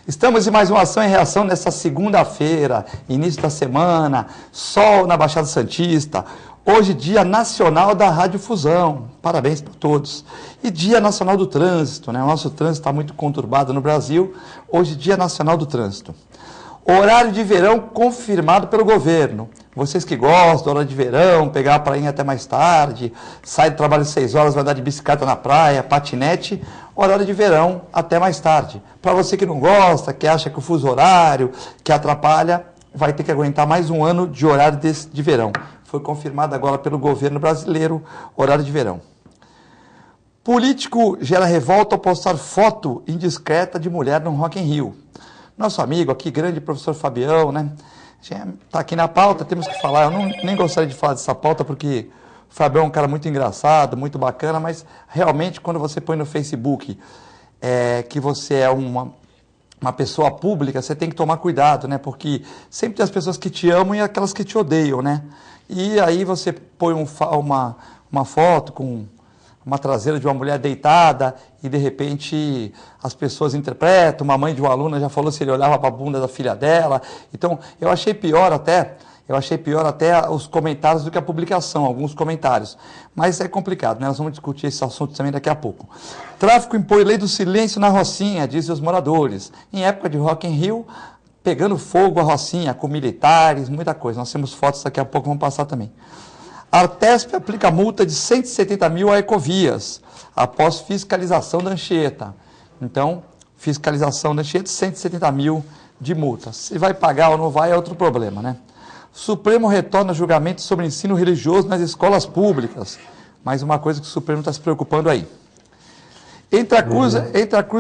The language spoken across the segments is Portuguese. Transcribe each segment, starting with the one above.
Estamos em mais uma ação e reação nessa segunda-feira, início da semana, sol na Baixada Santista. Hoje, Dia Nacional da Radiodifusão. Parabéns para todos. E Dia Nacional do Trânsito, né? O nosso trânsito está muito conturbado no Brasil. Hoje, Dia Nacional do Trânsito. Horário de verão confirmado pelo governo. Vocês que gostam do horário de verão, pegar a prainha até mais tarde, sai do trabalho às 6 horas, vai andar de bicicleta na praia, patinete, horário de verão até mais tarde. Para você que não gosta, que acha que o fuso horário, que atrapalha, vai ter que aguentar mais um ano de horário de verão. Foi confirmado agora pelo governo brasileiro, horário de verão. Político gera revolta ao postar foto indiscreta de mulher no Rock in Rio. Nosso amigo aqui, grande professor Fabião, né? Está aqui na pauta, temos que falar. Eu nem gostaria de falar dessa pauta porque o Fabião é um cara muito engraçado, muito bacana, mas realmente quando você põe no Facebook que você é uma pessoa pública, você tem que tomar cuidado, né? Porque sempre tem as pessoas que te amam e aquelas que te odeiam, né? E aí você põe uma foto com uma traseira de uma mulher deitada e, de repente, as pessoas interpretam. Uma mãe de uma aluna já falou se ele olhava para a bunda da filha dela. Então, eu achei pior até os comentários do que a publicação, alguns comentários. Mas é complicado, né? Nós vamos discutir esse assunto também daqui a pouco. Tráfico impõe lei do silêncio na Rocinha, dizem os moradores. Em época de Rock in Rio, pegando fogo a Rocinha, com militares, muita coisa. Nós temos fotos daqui a pouco, vamos passar também. Artesp aplica multa de 170 mil a Ecovias, após fiscalização da Anchieta. Então, fiscalização da Anchieta, 170 mil de multa. Se vai pagar ou não vai é outro problema, né? Supremo retorna julgamento sobre ensino religioso nas escolas públicas. Mais uma coisa que o Supremo está se preocupando aí. Entre a cruz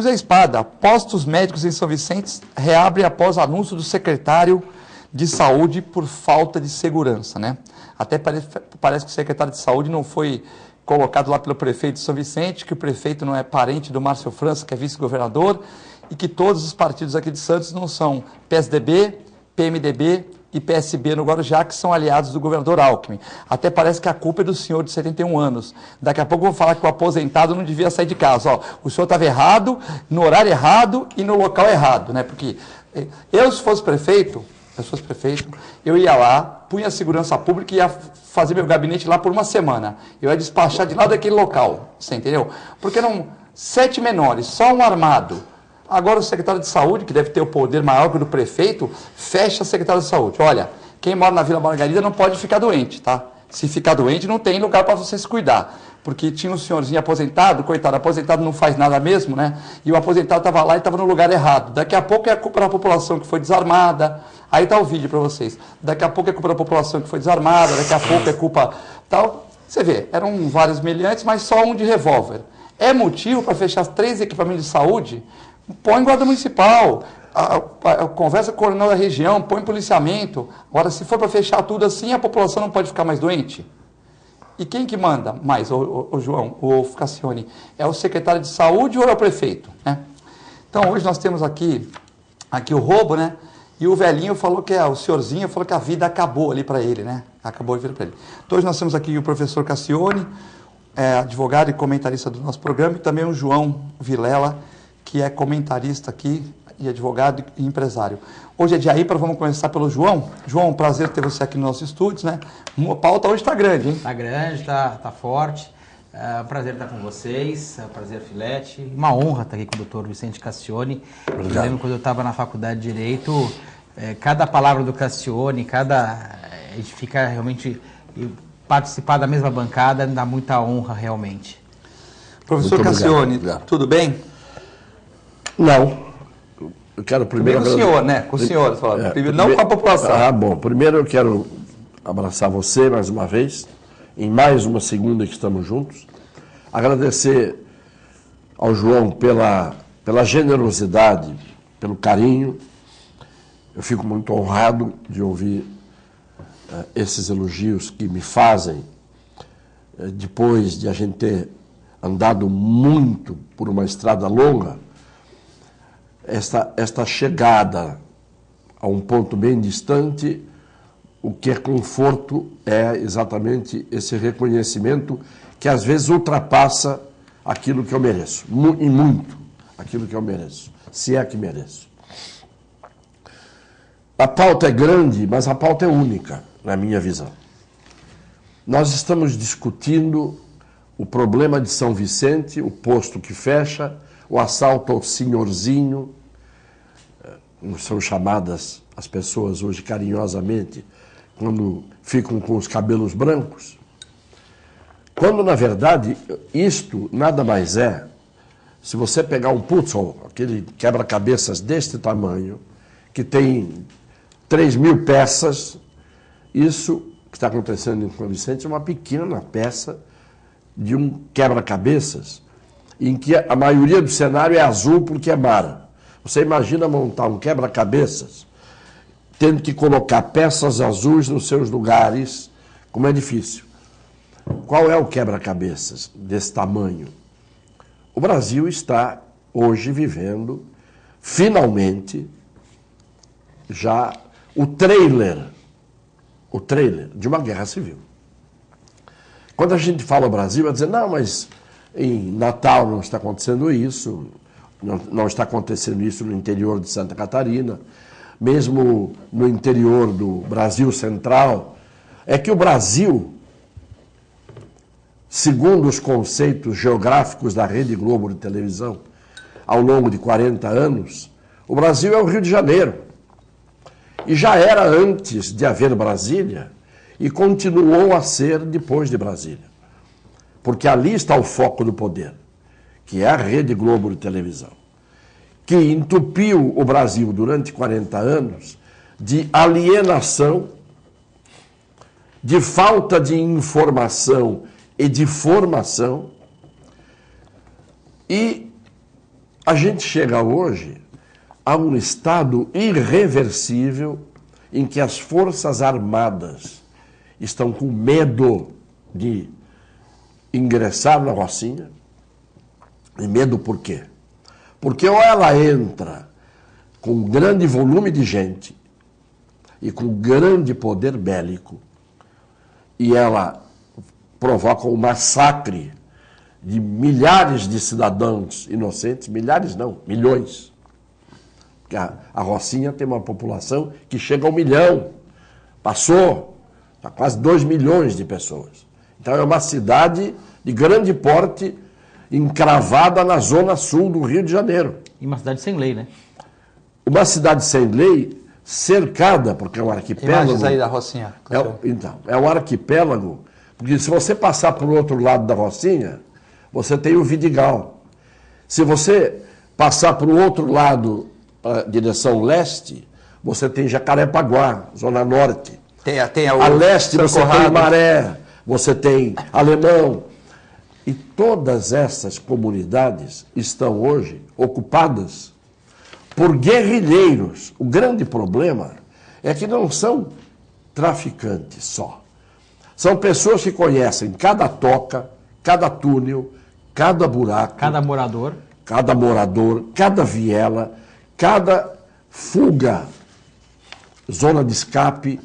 e a espada, postos médicos em São Vicente reabre após anúncio do secretário de saúde por falta de segurança, né? Até parece que o secretário de saúde não foi colocado lá pelo prefeito de São Vicente, que o prefeito não é parente do Márcio França, que é vice-governador, e que todos os partidos aqui de Santos não são PSDB, PMDB e PSB no Guarujá, que são aliados do governador Alckmin. Até parece que a culpa é do senhor de 71 anos. Daqui a pouco eu vou falar que o aposentado não devia sair de casa. Ó, o senhor estava errado, no horário errado e no local errado, né? Porque eu, se fosse prefeito, eu ia lá, punha a segurança pública e ia fazer meu gabinete lá por uma semana. Eu ia despachar de lá daquele local, você entendeu? Porque eram 7 menores, só um armado. Agora o secretário de saúde, que deve ter o poder maior que o do prefeito, fecha a secretária de saúde. Olha, quem mora na Vila Margarida não pode ficar doente, tá? Se ficar doente, não tem lugar para você se cuidar. Porque tinha um senhorzinho aposentado, coitado, aposentado não faz nada mesmo, né? E o aposentado estava lá e estava no lugar errado. Daqui a pouco é a culpa da população que foi desarmada. Aí está o vídeo para vocês. Daqui a pouco é culpa da população que foi desarmada, daqui a pouco é culpa tal. Você vê, eram vários meliantes, mas só um de revólver. É motivo para fechar 3 equipamentos de saúde? Põe guarda municipal, conversa com o coronel da região, põe policiamento. Agora, se for para fechar tudo assim, a população não pode ficar mais doente? E quem que manda mais, o João, o Cassione? É o secretário de saúde ou é o prefeito? Né? Então, hoje nós temos aqui o roubo, né? E o velhinho falou o senhorzinho falou que a vida acabou ali para ele, né? Acabou a vida para ele. Então, hoje nós temos aqui o professor Cassione, advogado e comentarista do nosso programa, e também o João Vilela, que é comentarista aqui, e advogado e empresário. Hoje é dia ímpar, vamos começar pelo João. João, prazer ter você aqui nos nossos estúdios, né? A pauta hoje está grande, hein? Está grande, está forte. É um prazer estar com vocês, é um prazer, Filete. Uma honra estar aqui com o doutor Vicente Cassione. Eu lembro quando eu estava na faculdade de Direito, cada palavra do Cassione, a gente fica realmente... Participar da mesma bancada dá muita honra, realmente. Professor Cassione, tudo bem? Não. Eu quero primeiro... Com o senhor, né? Com o senhor, não com a população. Bom. Primeiro eu quero abraçar você mais uma vez, em mais uma segunda que estamos juntos. Agradecer ao João pela generosidade, pelo carinho. Eu fico muito honrado de ouvir esses elogios que me fazem, depois de a gente ter andado muito por uma estrada longa, esta chegada a um ponto bem distante, o que é conforto é exatamente esse reconhecimento que às vezes ultrapassa aquilo que eu mereço, e muito aquilo que eu mereço, se é que mereço. A pauta é grande, mas a pauta é única, na minha visão. Nós estamos discutindo o problema de São Vicente, o posto que fecha, o assalto ao senhorzinho, como são chamadas as pessoas hoje carinhosamente, quando ficam com os cabelos brancos. Quando, na verdade, isto nada mais é, se você pegar um puzzle, aquele quebra-cabeças deste tamanho, que tem 3.000 peças, isso que está acontecendo em São Vicente é uma pequena peça de um quebra-cabeças, em que a maioria do cenário é azul porque é mar. Você imagina montar um quebra-cabeças tendo que colocar peças azuis nos seus lugares, como é difícil. Qual é o quebra-cabeças desse tamanho? O Brasil está hoje vivendo, finalmente, já o trailer de uma guerra civil. Quando a gente fala Brasil, vai dizer, não, mas em Natal não está acontecendo isso, não está acontecendo isso no interior de Santa Catarina, mesmo no interior do Brasil Central. É que o Brasil, segundo os conceitos geográficos da Rede Globo de televisão, ao longo de 40 anos, o Brasil é o Rio de Janeiro. E já era antes de haver Brasília e continuou a ser depois de Brasília. Porque ali está o foco do poder, que é a Rede Globo de televisão, que entupiu o Brasil durante 40 anos de alienação, de falta de informação e de formação. E a gente chega hoje a um estado irreversível em que as Forças Armadas estão com medo de ingressar na Rocinha. E medo por quê? Porque ou ela entra com grande volume de gente e com grande poder bélico e ela provoca um massacre de milhares de cidadãos inocentes, milhares não, milhões. Porque a Rocinha tem uma população que chega a 1 milhão, passou, está quase 2 milhões de pessoas. Então é uma cidade de grande porte, encravada na zona sul do Rio de Janeiro. E uma cidade sem lei, né? Uma cidade sem lei, cercada, porque é um arquipélago. Imagens aí da Rocinha. Então, é um arquipélago, porque se você passar para o outro lado da Rocinha, você tem o Vidigal. Se você passar para o outro lado, direção leste, você tem Jacarepaguá, zona norte. A leste você tem Maré, você tem Alemão. E todas essas comunidades estão hoje ocupadas por guerrilheiros. O grande problema é que não são traficantes só. São pessoas que conhecem cada toca, cada túnel, cada buraco. Cada morador, cada viela, cada fuga, zona de escape,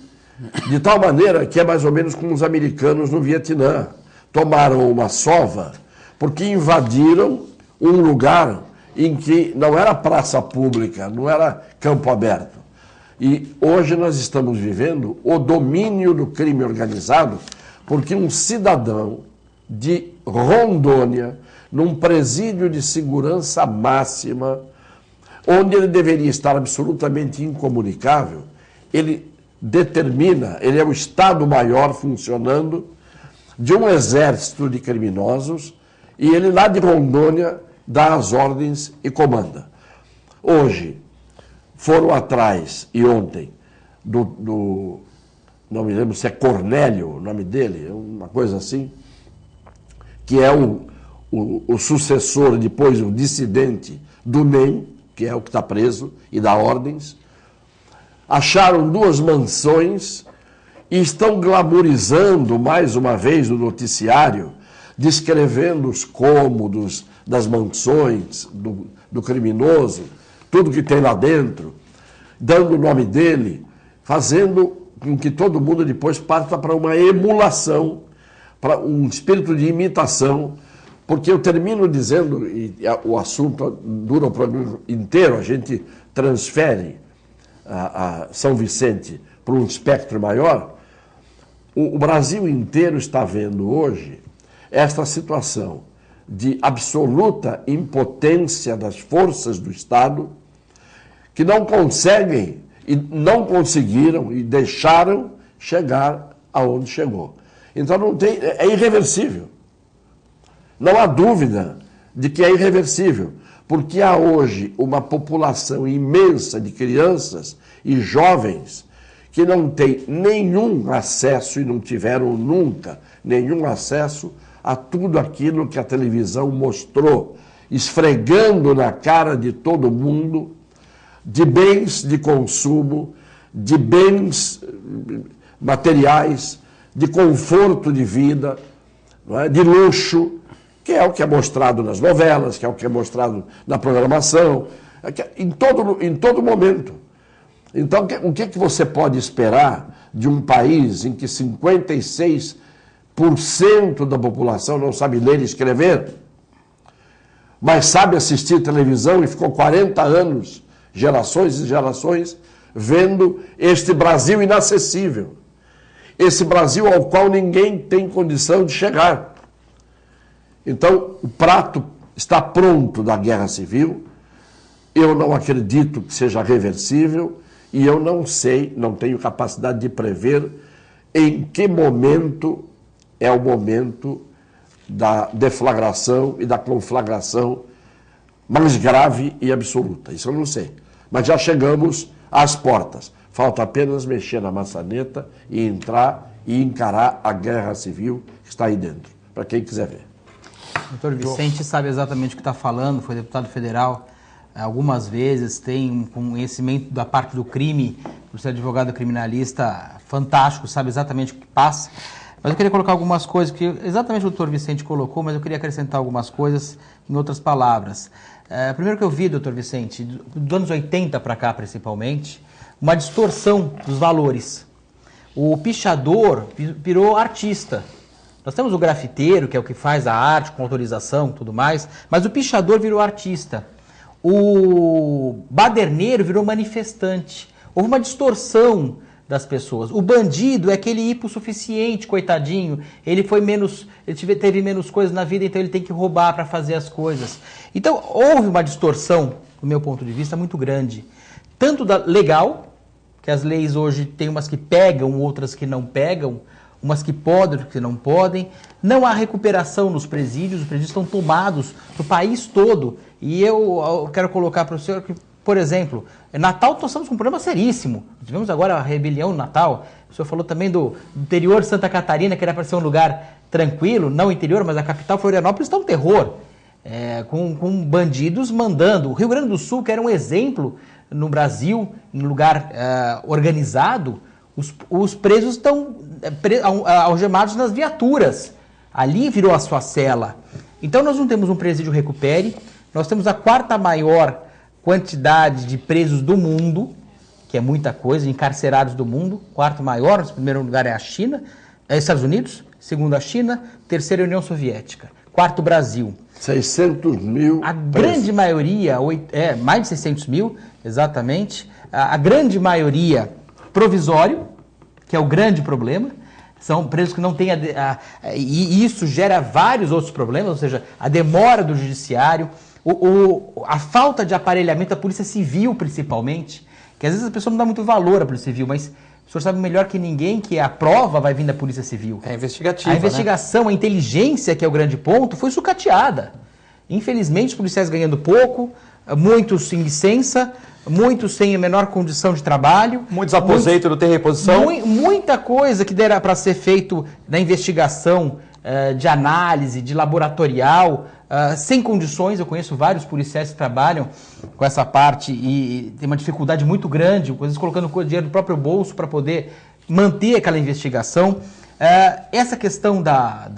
de tal maneira que é mais ou menos como os americanos no Vietnã. Tomaram uma sova porque invadiram um lugar em que não era praça pública, não era campo aberto. E hoje nós estamos vivendo o domínio do crime organizado porque um cidadão de Rondônia, num presídio de segurança máxima, onde ele deveria estar absolutamente incomunicável, ele determina, ele é o Estado-Maior funcionando de um exército de criminosos e ele lá de Rondônia dá as ordens e comanda. Hoje, foram atrás, e ontem, não me lembro se é Cornélio o nome dele, uma coisa assim, que é o sucessor, depois o dissidente do NEM, que é o que está preso e dá ordens. Acharam 2 mansões e estão glamorizando mais uma vez o noticiário, descrevendo os cômodos das mansões do criminoso, tudo que tem lá dentro, dando o nome dele, fazendo com que todo mundo depois parta para uma emulação, para um espírito de imitação, porque eu termino dizendo, e o assunto dura o programa inteiro, a gente transfere a São Vicente para um espectro maior, o Brasil inteiro está vendo hoje esta situação de absoluta impotência das forças do Estado, que não conseguem e não conseguiram e deixaram chegar aonde chegou. Então é irreversível. Não há dúvida de que é irreversível, porque há hoje uma população imensa de crianças e jovens que não têm nenhum acesso e não tiveram nunca nenhum acesso a tudo aquilo que a televisão mostrou, esfregando na cara de todo mundo, de bens de consumo, de bens materiais, de conforto de vida, não é? De luxo, que é o que é mostrado nas novelas, que é o que é mostrado na programação, em todo momento. Então, o que você pode esperar de um país em que 56% da população não sabe ler e escrever, mas sabe assistir televisão e ficou 40 anos, gerações e gerações, vendo este Brasil inacessível. Esse Brasil ao qual ninguém tem condição de chegar. Então, o prato está pronto da guerra civil. Eu não acredito que seja reversível e eu não sei, não tenho capacidade de prever em que momento é o momento da deflagração e da conflagração mais grave e absoluta. Isso eu não sei. Mas já chegamos às portas. Falta apenas mexer na maçaneta e entrar e encarar a guerra civil que está aí dentro, para quem quiser ver. Doutor Vicente sabe exatamente o que está falando, foi deputado federal algumas vezes, tem um conhecimento da parte do crime, por ser advogado criminalista fantástico, sabe exatamente o que passa. Mas eu queria colocar algumas coisas que exatamente o doutor Vicente colocou, mas eu queria acrescentar algumas coisas em outras palavras. Primeiro que eu vi, doutor Vicente, dos anos 80 para cá principalmente, uma distorção dos valores. O pichador virou artista. Nós temos o grafiteiro, que é o que faz a arte com autorização e tudo mais, mas o pichador virou artista. O baderneiro virou manifestante. Houve uma distorção das pessoas. O bandido é aquele hipossuficiente, coitadinho. Ele teve menos coisas na vida, então ele tem que roubar para fazer as coisas. Então, houve uma distorção, do meu ponto de vista, muito grande. Tanto da legal, que as leis hoje tem umas que pegam, outras que não pegam, umas que podem, outras que não podem. Não há recuperação nos presídios, os presídios estão tomados no país todo. E eu quero colocar para o senhor que, por exemplo, Natal nós estamos com um problema seríssimo. Tivemos agora a rebelião no Natal. O senhor falou também do interior de Santa Catarina, que era para ser um lugar tranquilo, não o interior, mas a capital Florianópolis está um terror, com bandidos mandando. O Rio Grande do Sul, que era um exemplo no Brasil, em lugar organizado, os presos estão algemados nas viaturas. Ali virou a sua cela. Então nós não temos um presídio recupere, nós temos a quarta maior quantidade de presos do mundo, que é muita coisa, encarcerados do mundo. Quarto maior, em primeiro lugar é a China, Estados Unidos, segundo a China, terceiro a União Soviética, quarto Brasil. 600 mil. A grande maioria, mais de 600 mil, exatamente, a grande maioria provisório, que é o grande problema. São presos que não têm... E isso gera vários outros problemas, ou seja, a demora do judiciário, a falta de aparelhamento da Polícia Civil, principalmente, que às vezes a pessoa não dá muito valor à Polícia Civil, mas o senhor sabe melhor que ninguém que a prova vai vir da Polícia Civil. É investigativa, a investigação, né? A inteligência, que é o grande ponto, foi sucateada. Infelizmente, os policiais ganhando pouco, muitos sem licença, muitos sem a menor condição de trabalho. Muitos aposentos não têm reposição. Muita coisa que dera para ser feito na investigação, de análise, de laboratorial, sem condições. Eu conheço vários policiais que trabalham com essa parte e tem uma dificuldade muito grande, às vezes colocando dinheiro do próprio bolso para poder manter aquela investigação. Essa questão da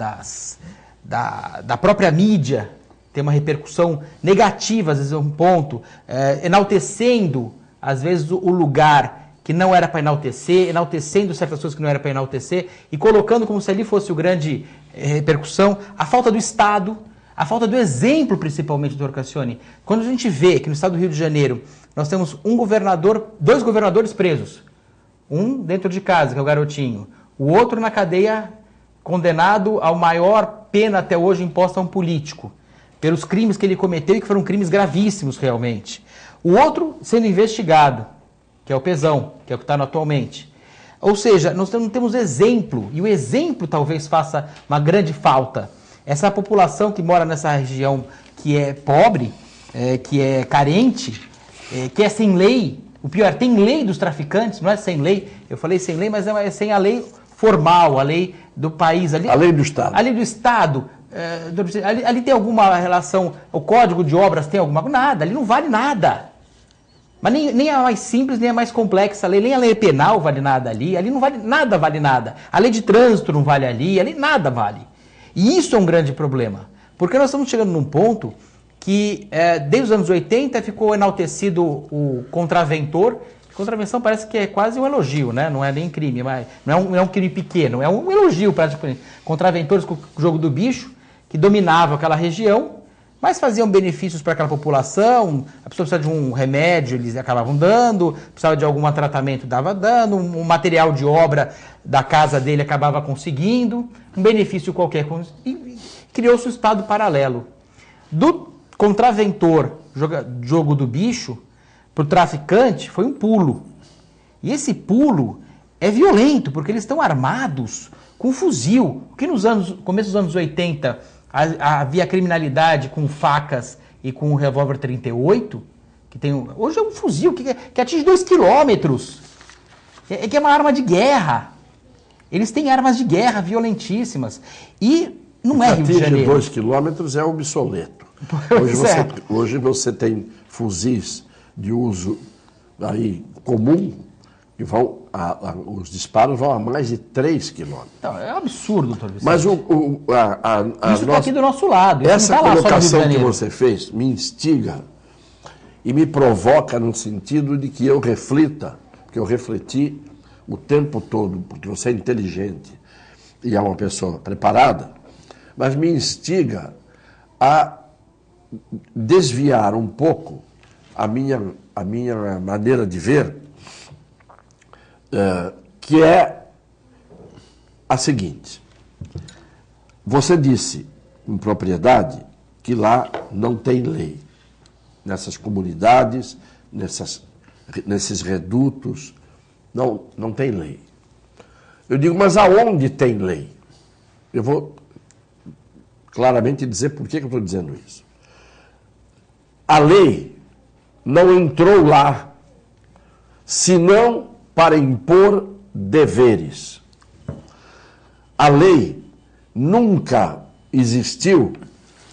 própria mídia tem uma repercussão negativa, às vezes é um ponto, enaltecendo, às vezes, o lugar que não era para enaltecer, enaltecendo certas coisas que não era para enaltecer e colocando como se ali fosse o grande repercussão. A falta do Estado, A falta do exemplo, principalmente, doutor Cassioni. Quando a gente vê que no estado do Rio de Janeiro nós temos dois governadores presos. Um dentro de casa, que é o garotinho. O outro na cadeia, condenado ao maior pena até hoje imposta a um político, pelos crimes que ele cometeu e que foram crimes gravíssimos realmente. O outro sendo investigado, que é o Pezão, que é o que está atualmente. Ou seja, nós não temos exemplo, e o exemplo talvez faça uma grande falta. Essa população que mora nessa região que é pobre, que é carente, que é sem lei, o pior, tem lei dos traficantes, não é sem lei, eu falei sem lei, mas é sem a lei formal, a lei do país. Ali, a lei do Estado. A lei do Estado. Ali tem alguma relação, o Código de Obras tem alguma? Nada, ali não vale nada. Mas nem a mais simples, nem a mais complexa lei, nem a lei penal vale nada ali, ali não vale nada, vale nada. A lei de trânsito não vale ali nada vale. E isso é um grande problema, porque nós estamos chegando num ponto que desde os anos 80 ficou enaltecido o contraventor. Contravenção parece que é quase um elogio, né? Não é nem crime, mas não é um crime pequeno, é um elogio praticamente. Contraventores com o jogo do bicho, que dominavam aquela região, mas faziam benefícios para aquela população. A pessoa precisava de um remédio, eles acabavam dando, precisava de algum tratamento, dava dando, um material de obra da casa dele acabava conseguindo, um benefício qualquer. E criou-se um estado paralelo. Do contraventor, jogo do bicho, para o traficante, foi um pulo. E esse pulo é violento, porque eles estão armados com fuzil. Porque começo dos anos 80, havia criminalidade com facas e com o revólver 38, que tem hoje é um fuzil que atinge 2 quilômetros. Que é uma arma de guerra. Eles têm armas de guerra violentíssimas. E não é Rio de Janeiro. 2 quilômetros é obsoleto. Hoje você tem fuzis de uso aí comum que vão os disparos vão a mais de 3 quilômetros. Então, é um absurdo, doutor Vicente. Mas isso está aqui do nosso lado. Essa colocação que você fez me instiga e me provoca no sentido de que eu reflita, porque eu refleti o tempo todo, porque você é inteligente e é uma pessoa preparada, mas me instiga a desviar um pouco a minha maneira de ver, que é a seguinte. Você disse, com propriedade, que lá não tem lei. Nessas comunidades, nesses redutos, não tem lei. Eu digo, mas aonde tem lei? Eu vou claramente dizer por que eu estou dizendo isso. A lei não entrou lá, senão para impor deveres. A lei nunca existiu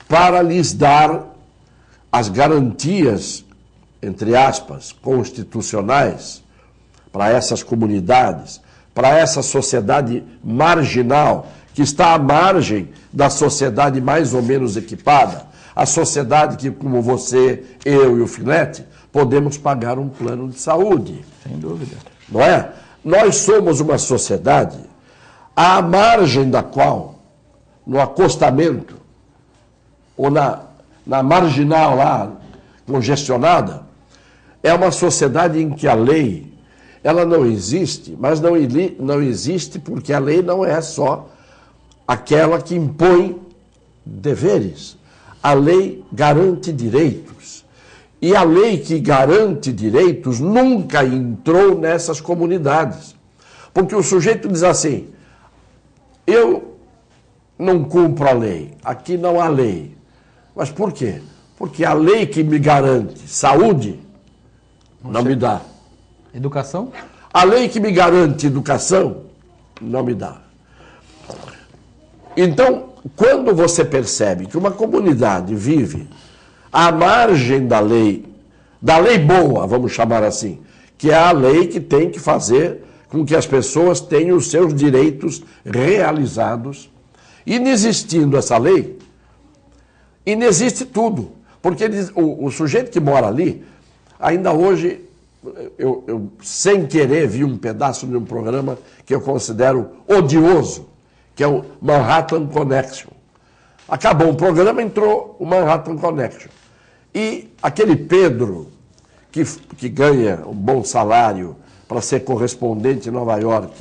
para lhes dar as garantias, entre aspas, constitucionais para essas comunidades, para essa sociedade marginal, que está à margem da sociedade mais ou menos equipada, a sociedade que, como você, eu e o Filete, podemos pagar um plano de saúde. Sem dúvida. Não é? Nós somos uma sociedade à margem da qual, no acostamento, ou na marginal lá, congestionada, é uma sociedade em que a lei, ela não existe, mas não existe porque a lei não é só aquela que impõe deveres. A lei garante direitos. E a lei que garante direitos nunca entrou nessas comunidades. Porque o sujeito diz assim, eu não cumpro a lei, aqui não há lei. Mas por quê? Porque a lei que me garante saúde não me dá. Educação? A lei que me garante educação não me dá. Então, quando você percebe que uma comunidade vive à margem da lei boa, vamos chamar assim, que é a lei que tem que fazer com que as pessoas tenham os seus direitos realizados, inexistindo essa lei, inexiste tudo. Porque o sujeito que mora ali, ainda hoje, eu sem querer vi um pedaço de um programa que eu considero odioso, que é o Manhattan Connection, Acabou o programa, entrou o Manhattan Connection. E aquele Pedro, que ganha um bom salário para ser correspondente em Nova York,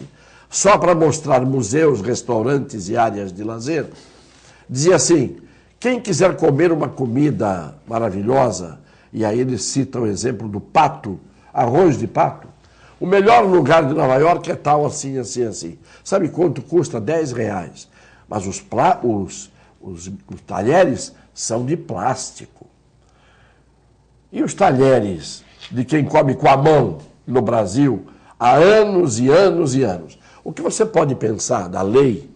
só para mostrar museus, restaurantes e áreas de lazer, dizia assim, quem quiser comer uma comida maravilhosa, e aí ele cita o exemplo do pato, arroz de pato, o melhor lugar de Nova York é tal, assim, assim, assim. Sabe quanto custa? R$10. Mas os talheres são de plástico. E os talheres de quem come com a mão no Brasil há anos e anos e anos. O que você pode pensar da lei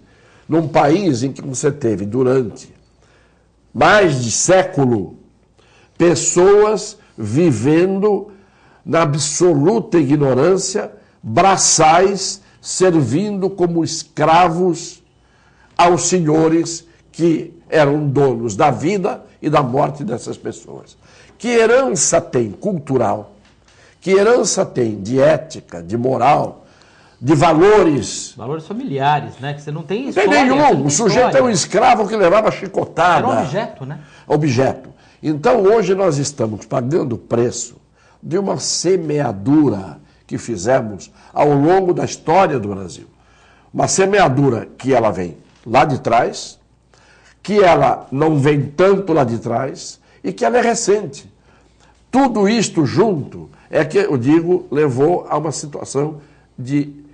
num país em que você teve durante mais de século pessoas vivendo na absoluta ignorância, braçais servindo como escravos aos senhores que eram donos da vida e da morte dessas pessoas. Que herança tem cultural? Que herança tem de ética, de moral, de valores? Valores familiares, né? Que você não tem história. Não tem nenhum. O sujeito é um escravo que levava chicotada. Era um objeto, né? Objeto. Então, hoje nós estamos pagando o preço de uma semeadura que fizemos ao longo da história do Brasil. Uma semeadura que ela vem lá de trás, que ela não vem tanto lá de trás e que ela é recente. Tudo isto junto é que, eu digo, levou a uma situação de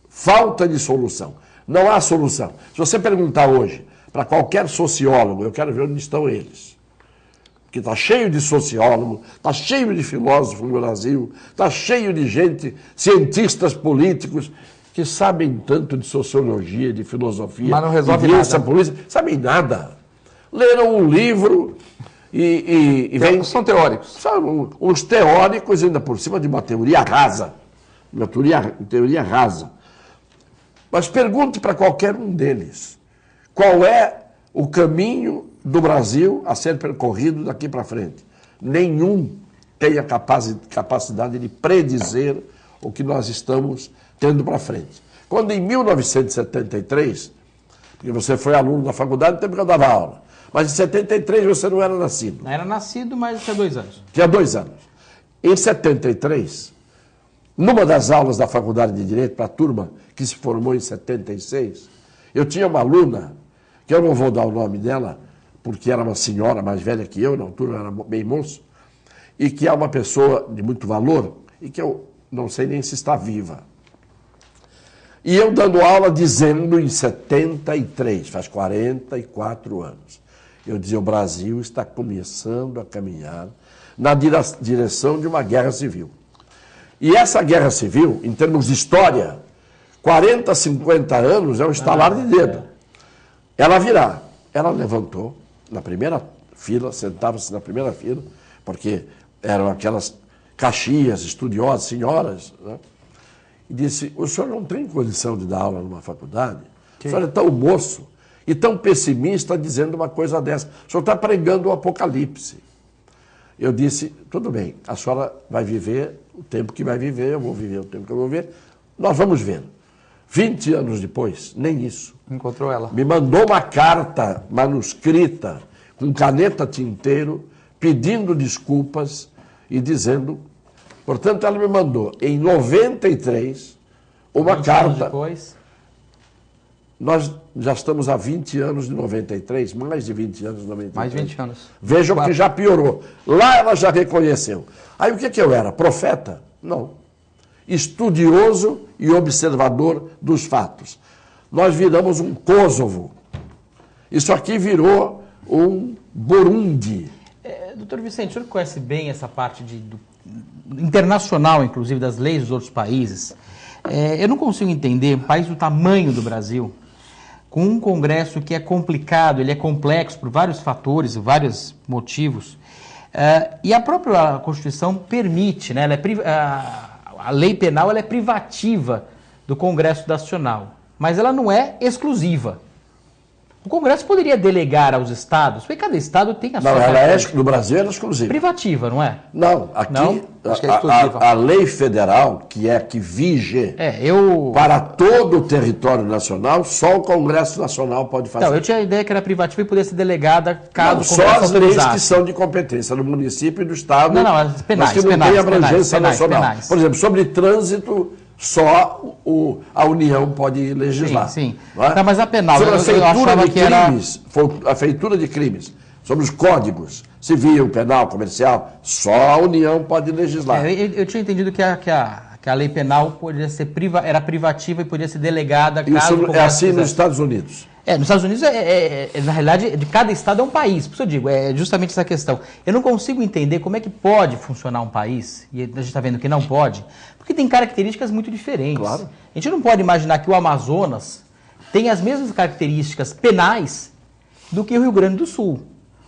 falta de solução. Não há solução. Se você perguntar hoje para qualquer sociólogo, eu quero ver onde estão eles. Que está cheio de sociólogo, está cheio de filósofos no Brasil, está cheio de gente, cientistas políticos, que sabem tanto de sociologia, de filosofia, mas não resolve de ciência nada. política, sabem nada. Leram um livro e vem... São teóricos. São uns teóricos, ainda por cima de uma teoria rasa. Uma teoria rasa. Mas pergunte para qualquer um deles qual é o caminho do Brasil a ser percorrido daqui para frente. Nenhum tem a capacidade de predizer o que nós estamos tendo para frente. Quando em 1973, porque você foi aluno da faculdade, tempo que eu dava aula, mas em 73 você não era nascido. Não era nascido, mas tinha 2 anos. Tinha 2 anos. Em 73, numa das aulas da Faculdade de Direito para a turma que se formou em 76, eu tinha uma aluna, que eu não vou dar o nome dela, porque era uma senhora mais velha que eu, na altura eu era bem moço, e que é uma pessoa de muito valor, e que eu não sei nem se está viva. E eu dando aula dizendo em 73, faz 44 anos, eu dizia, o Brasil está começando a caminhar na direção de uma guerra civil. E essa guerra civil, em termos de história, 40, 50 anos é um estalar de dedo. Ela virá. Ela levantou na primeira fila, sentava-se na primeira fila, porque eram aquelas caxias, estudiosas, senhoras, né? E disse, o senhor não tem condição de dar aula numa faculdade? O senhor é tão moço e tão pessimista dizendo uma coisa dessa. O senhor está pregando o apocalipse. Eu disse, tudo bem, a senhora vai viver o tempo que vai viver, eu vou viver o tempo que eu vou viver, nós vamos ver. 20 anos depois, nem isso. Encontrou ela. Me mandou uma carta manuscrita, com caneta tinteiro, pedindo desculpas e dizendo... Portanto, ela me mandou, em 93, uma carta... Depois. Nós já estamos há 20 anos de 93, mais de 20 anos de 93. Mais de 20 anos. Vejam que já piorou. Lá ela já reconheceu. Aí o que eu era? Profeta? Não. Estudioso e observador dos fatos. Nós viramos um Kosovo. Isso aqui virou um Burundi. Doutor Vicente, o senhor conhece bem essa parte internacional, inclusive, das leis dos outros países. Eu não consigo entender um país do tamanho do Brasil, com um Congresso que é complicado, ele é complexo por vários fatores, vários motivos, e a própria Constituição permite, né, a lei penal ela é privativa do Congresso Nacional, mas ela não é exclusiva. O Congresso poderia delegar aos estados, porque cada estado tem a sua... Não, ela é, no Brasil ela é exclusiva. Privativa, não é? Não, aqui Não? Acho que é exclusiva. a lei federal, que vige para todo o território nacional, só o Congresso Nacional pode fazer. Não, eu tinha a ideia que era privativa e poderia ser delegada caso não, o só Congresso as leis autorizasse. que são de competência do município e do Estado, Não, as penais, mas que não penais, tem abrangência penais, nacional. penais. Por exemplo, sobre trânsito, só a União pode legislar. Sim. Não é? Não, mas a penal, sobre a eu feitura achava de que era... crimes, a feitura de crimes, sobre os códigos civil, penal, comercial, só a União pode legislar. Eu tinha entendido que a lei penal podia ser era privativa e podia ser delegada caso o Isso Congresso é assim quisesse. nos Estados Unidos. Nos Estados Unidos, na realidade, de cada estado é um país. Por isso eu digo, é justamente essa questão. Eu não consigo entender como é que pode funcionar um país, e a gente está vendo que não pode, porque tem características muito diferentes. Claro. A gente não pode imaginar que o Amazonas tem as mesmas características penais do que o Rio Grande do Sul,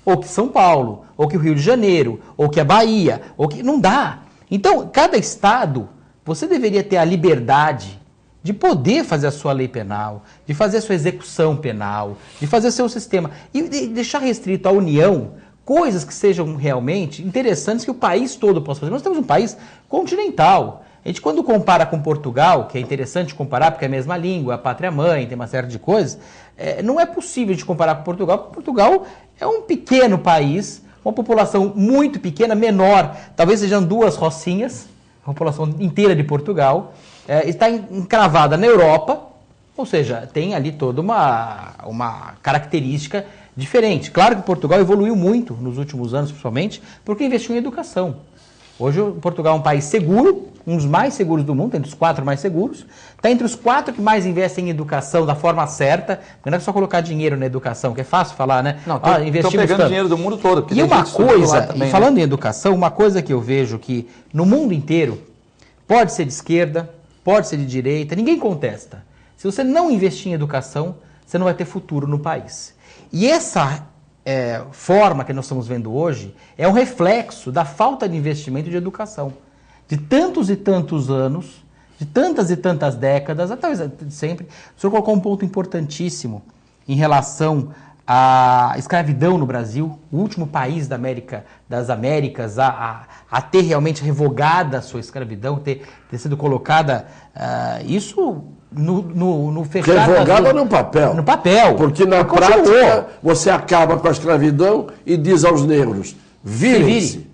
ou que São Paulo, ou que o Rio de Janeiro, ou que a Bahia, ou que... Não dá. Então, cada estado, você deveria ter a liberdade de poder fazer a sua lei penal, de fazer a sua execução penal, de fazer seu sistema, e deixar restrito à União coisas que sejam realmente interessantes que o país todo possa fazer. Nós temos um país continental. A gente, quando compara com Portugal, que é interessante comparar porque é a mesma língua, a pátria-mãe, tem uma série de coisas, não é possível a gente comparar com Portugal, porque Portugal é um pequeno país, uma população muito pequena, menor, talvez sejam 2 Rocinhas, a população inteira de Portugal, está encravada na Europa, ou seja, tem ali toda uma característica diferente. Claro que Portugal evoluiu muito nos últimos anos, principalmente, porque investiu em educação. Hoje Portugal é um país seguro, um dos mais seguros do mundo, entre os 4 mais seguros. Está entre os 4 que mais investem em educação da forma certa. Não é só colocar dinheiro na educação, que é fácil falar, né? Não, estão pegando dinheiro do mundo todo. E uma coisa, também, falando em educação, uma coisa que eu vejo que no mundo inteiro, pode ser de esquerda, pode ser de direita, ninguém contesta. Se você não investir em educação, você não vai ter futuro no país. E essa forma que nós estamos vendo hoje é um reflexo da falta de investimento de educação. De tantos e tantos anos, de tantas e tantas décadas, até sempre. O senhor colocou um ponto importantíssimo em relação à escravidão no Brasil, o último país das Américas a ter realmente revogada a sua escravidão, ter sido colocada, isso... No fechado. Revogada no papel. No papel. Porque na prática você acaba com a escravidão e diz aos negros: virem-se.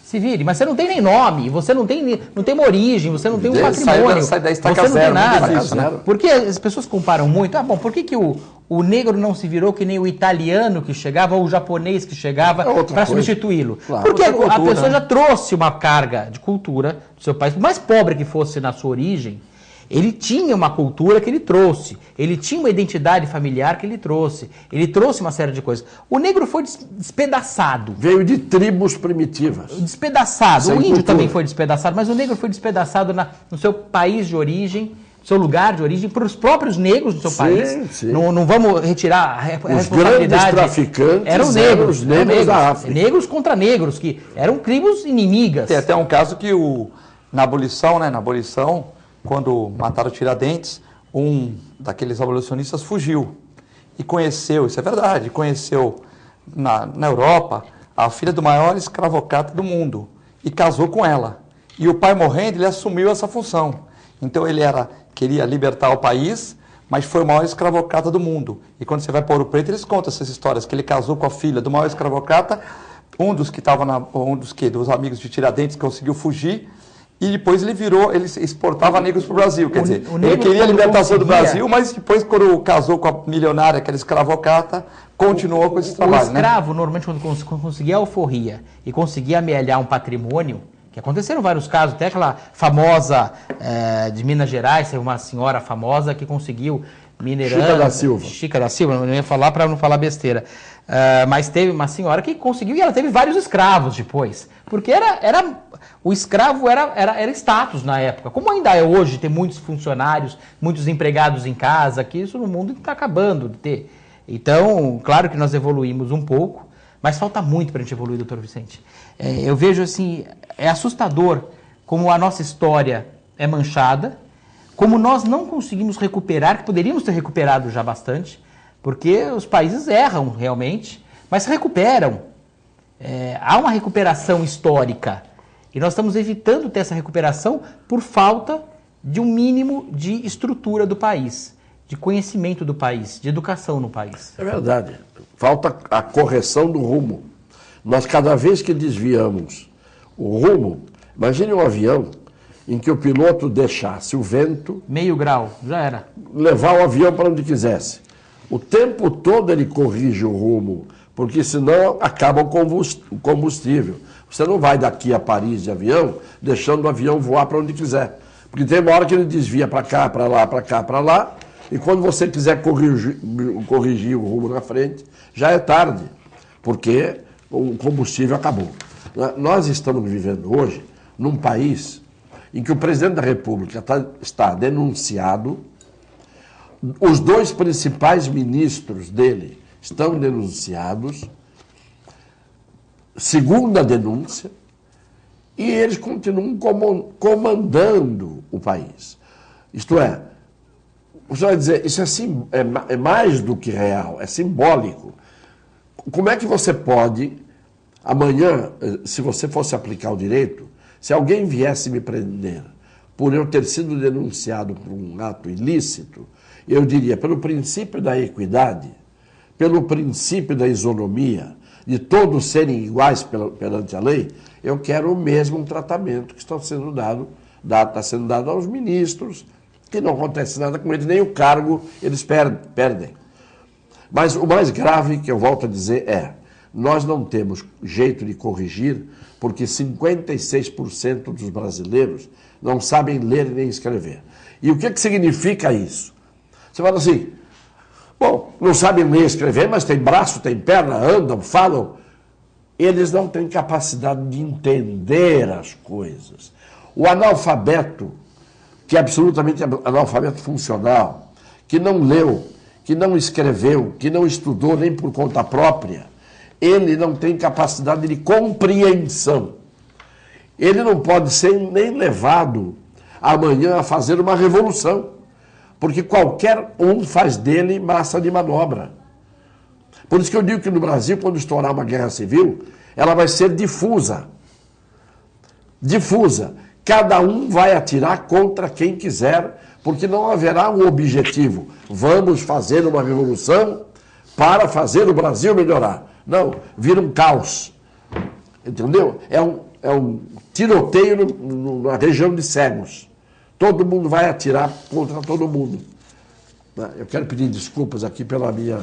Se vire, mas você não tem nem nome, você não tem uma origem, você não tem um patrimônio, sai da estaca você não zero, tem nada. zero. Porque as pessoas comparam muito, por que o negro não se virou que nem o italiano que chegava ou o japonês que chegava para substituí-lo? Claro. Porque cultura, a pessoa já trouxe uma carga de cultura do seu país, por mais pobre que fosse na sua origem, ele tinha uma cultura que ele trouxe, ele tinha uma identidade familiar que ele trouxe uma série de coisas. O negro foi despedaçado. Veio de tribos primitivas. Despedaçado. Sem o índio cultura. também foi despedaçado, mas o negro foi despedaçado no seu país de origem, no seu lugar de origem, para os próprios negros do seu país. Sim. Não vamos retirar a Os responsabilidade. grandes traficantes eram negros, os negros da África. Negros contra negros, que eram tribos inimigas. Tem até um caso que na abolição, quando mataram Tiradentes, um daqueles abolicionistas fugiu e conheceu, isso é verdade, conheceu na Europa a filha do maior escravocrata do mundo e casou com ela. E o pai morrendo, ele assumiu essa função. Então ele queria libertar o país, mas foi o maior escravocrata do mundo. E quando você vai para Ouro Preto, eles contam essas histórias, que ele casou com a filha do maior escravocrata, dos amigos de Tiradentes conseguiu fugir. E depois ele exportava negros para o Brasil. Quer dizer, ele queria a libertação do Brasil, mas depois, quando casou com a milionária, aquela escravocrata, continuou com esse trabalho. O escravo, normalmente, quando conseguia a alforria e conseguia amealhar um patrimônio, que aconteceram vários casos, até aquela famosa de Minas Gerais, teve uma senhora famosa que conseguiu minerando. Chica da Silva, não ia falar para não falar besteira. Mas teve uma senhora que conseguiu, e ela teve vários escravos depois. Porque o escravo era status na época. Como ainda é hoje, tem muitos funcionários, muitos empregados em casa, que isso no mundo está acabando de ter. Então, claro que nós evoluímos um pouco, mas falta muito para a gente evoluir, doutor Vicente. Eu vejo assim, é assustador como a nossa história é manchada, como nós não conseguimos recuperar, que poderíamos ter recuperado já bastante, Porque os países erram realmente, mas recuperam. Há uma recuperação histórica. E nós estamos evitando ter essa recuperação por falta de um mínimo de estrutura do país, de conhecimento do país, de educação no país. É verdade. Falta a correção do rumo. Nós, cada vez que desviamos o rumo, imagine um avião em que o piloto deixasse o vento... Meio grau, já era. Levar o avião para onde quisesse. O tempo todo ele corrige o rumo, porque senão acaba o combustível. Você não vai daqui a Paris de avião, deixando o avião voar para onde quiser. Porque tem uma hora que ele desvia para cá, para lá, para cá, para lá, e quando você quiser corrigir o rumo na frente, já é tarde, porque o combustível acabou. Nós estamos vivendo hoje num país em que o presidente da República está denunciado, os 2 principais ministros dele estão denunciados, segunda denúncia, e eles continuam comandando o país. Isto é, você vai dizer, isso é mais do que real, é simbólico. Como é que você pode, amanhã, se você fosse aplicar o direito, se alguém viesse me prender por eu ter sido denunciado por um ato ilícito, eu diria, pelo princípio da equidade, pelo princípio da isonomia, de todos serem iguais perante a lei, eu quero o mesmo tratamento que está sendo dado aos ministros, que não acontece nada com eles, nem o cargo eles perdem. Mas o mais grave, que eu volto a dizer, nós não temos jeito de corrigir, porque 56% dos brasileiros não sabem ler nem escrever. E o que significa isso? Você fala assim, bom, não sabem ler e escrever, mas tem braço, tem perna, andam, falam. Eles não têm capacidade de entender as coisas. O analfabeto, que é absolutamente analfabeto funcional, que não leu, que não escreveu, que não estudou nem por conta própria, ele não tem capacidade de compreensão. Ele não pode ser nem levado amanhã a fazer uma revolução, porque qualquer um faz dele massa de manobra. Por isso que eu digo que no Brasil, quando estourar uma guerra civil, ela vai ser difusa. Difusa. Cada um vai atirar contra quem quiser, porque não haverá um objetivo. Vamos fazer uma revolução para fazer o Brasil melhorar. Não, vira um caos. Entendeu? É um tiroteio na região de cegos. Todo mundo vai atirar contra todo mundo. Eu quero pedir desculpas aqui pela minha...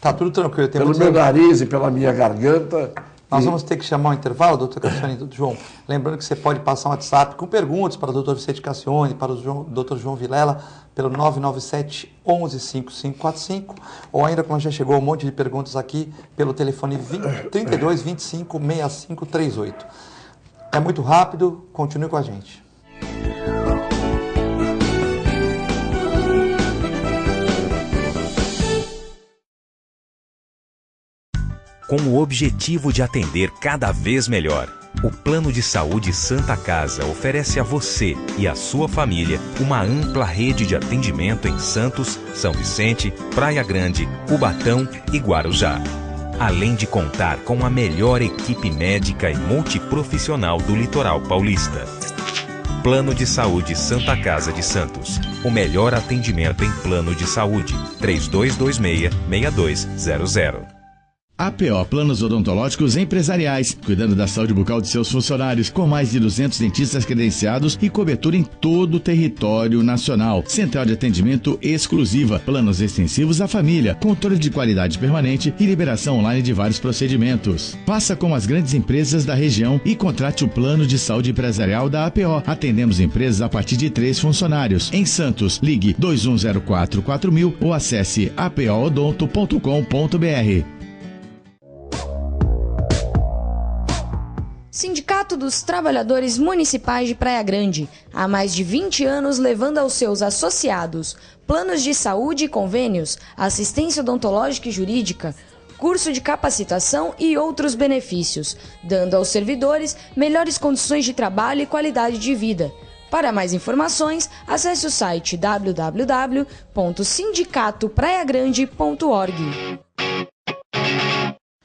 Tá tudo tranquilo. Pelo meu nariz e pela minha garganta. Nós vamos ter que chamar um intervalo, doutor Cassione e doutor João. Lembrando que você pode passar um WhatsApp com perguntas para o doutor Vicente Cassione, para o doutor João Vilela, pelo 997 11 5545, ou ainda, como já chegou um monte de perguntas aqui, pelo telefone 32 25 6538. É muito rápido, continue com a gente. Com o objetivo de atender cada vez melhor, o Plano de Saúde Santa Casa oferece a você e a sua família uma ampla rede de atendimento em Santos, São Vicente, Praia Grande, Cubatão e Guarujá. Além de contar com a melhor equipe médica e multiprofissional do litoral paulista. Plano de Saúde Santa Casa de Santos. O melhor atendimento em plano de saúde. 3226-6200. APO Planos Odontológicos Empresariais, cuidando da saúde bucal de seus funcionários, com mais de 200 dentistas credenciados e cobertura em todo o território nacional. Central de atendimento exclusiva, planos extensivos à família, controle de qualidade permanente e liberação online de vários procedimentos. Faça como as grandes empresas da região e contrate o plano de saúde empresarial da APO. Atendemos empresas a partir de 3 funcionários. Em Santos, ligue 2104-4000 ou acesse apoodonto.com.br. Sindicato dos Trabalhadores Municipais de Praia Grande, há mais de 20 anos levando aos seus associados planos de saúde e convênios, assistência odontológica e jurídica, curso de capacitação e outros benefícios, dando aos servidores melhores condições de trabalho e qualidade de vida. Para mais informações, acesse o site www.sindicatopraiagrande.org.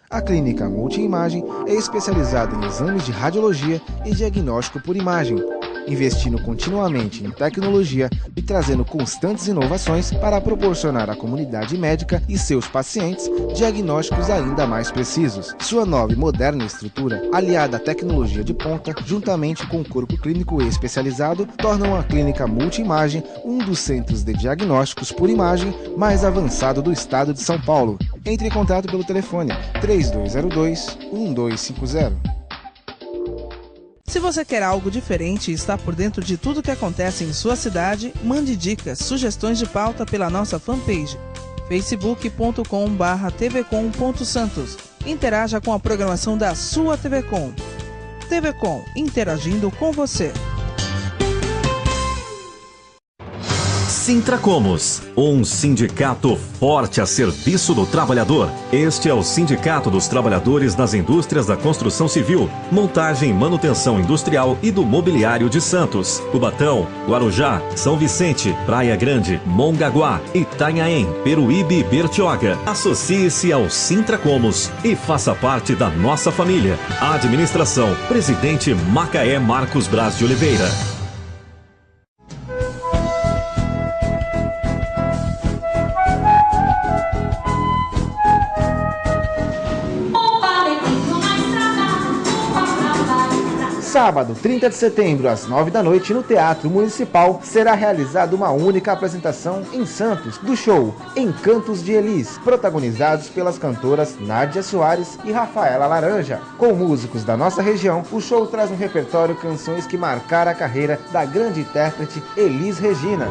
A Clínica Multiimagem é especializada em exames de radiologia e diagnóstico por imagem, investindo continuamente em tecnologia e trazendo constantes inovações para proporcionar à comunidade médica e seus pacientes diagnósticos ainda mais precisos. Sua nova e moderna estrutura, aliada à tecnologia de ponta, juntamente com o corpo clínico especializado, tornam a Clínica Multiimagem um dos centros de diagnósticos por imagem mais avançado do estado de São Paulo. Entre em contato pelo telefone 3202-1250. Se você quer algo diferente e está por dentro de tudo que acontece em sua cidade, mande dicas, sugestões de pauta pela nossa fanpage facebook.com/tvcom.santos. Interaja com a programação da sua TV Com. TV Com, interagindo com você. Sintracomos, um sindicato forte a serviço do trabalhador. Este é o Sindicato dos Trabalhadores das Indústrias da Construção Civil, Montagem e Manutenção Industrial e do Mobiliário de Santos, Cubatão, Guarujá, São Vicente, Praia Grande, Mongaguá, Itanhaém, Peruíbe e Bertioga. Associe-se ao Sintracomos e faça parte da nossa família. Administração, Presidente Macaé Marcos Braz de Oliveira. Sábado, 30 de setembro, às 9 da noite, no Teatro Municipal, será realizada uma única apresentação em Santos do show Encantos de Elis, protagonizados pelas cantoras Nádia Soares e Rafaela Laranja. Com músicos da nossa região, o show traz um repertório canções que marcaram a carreira da grande intérprete Elis Regina.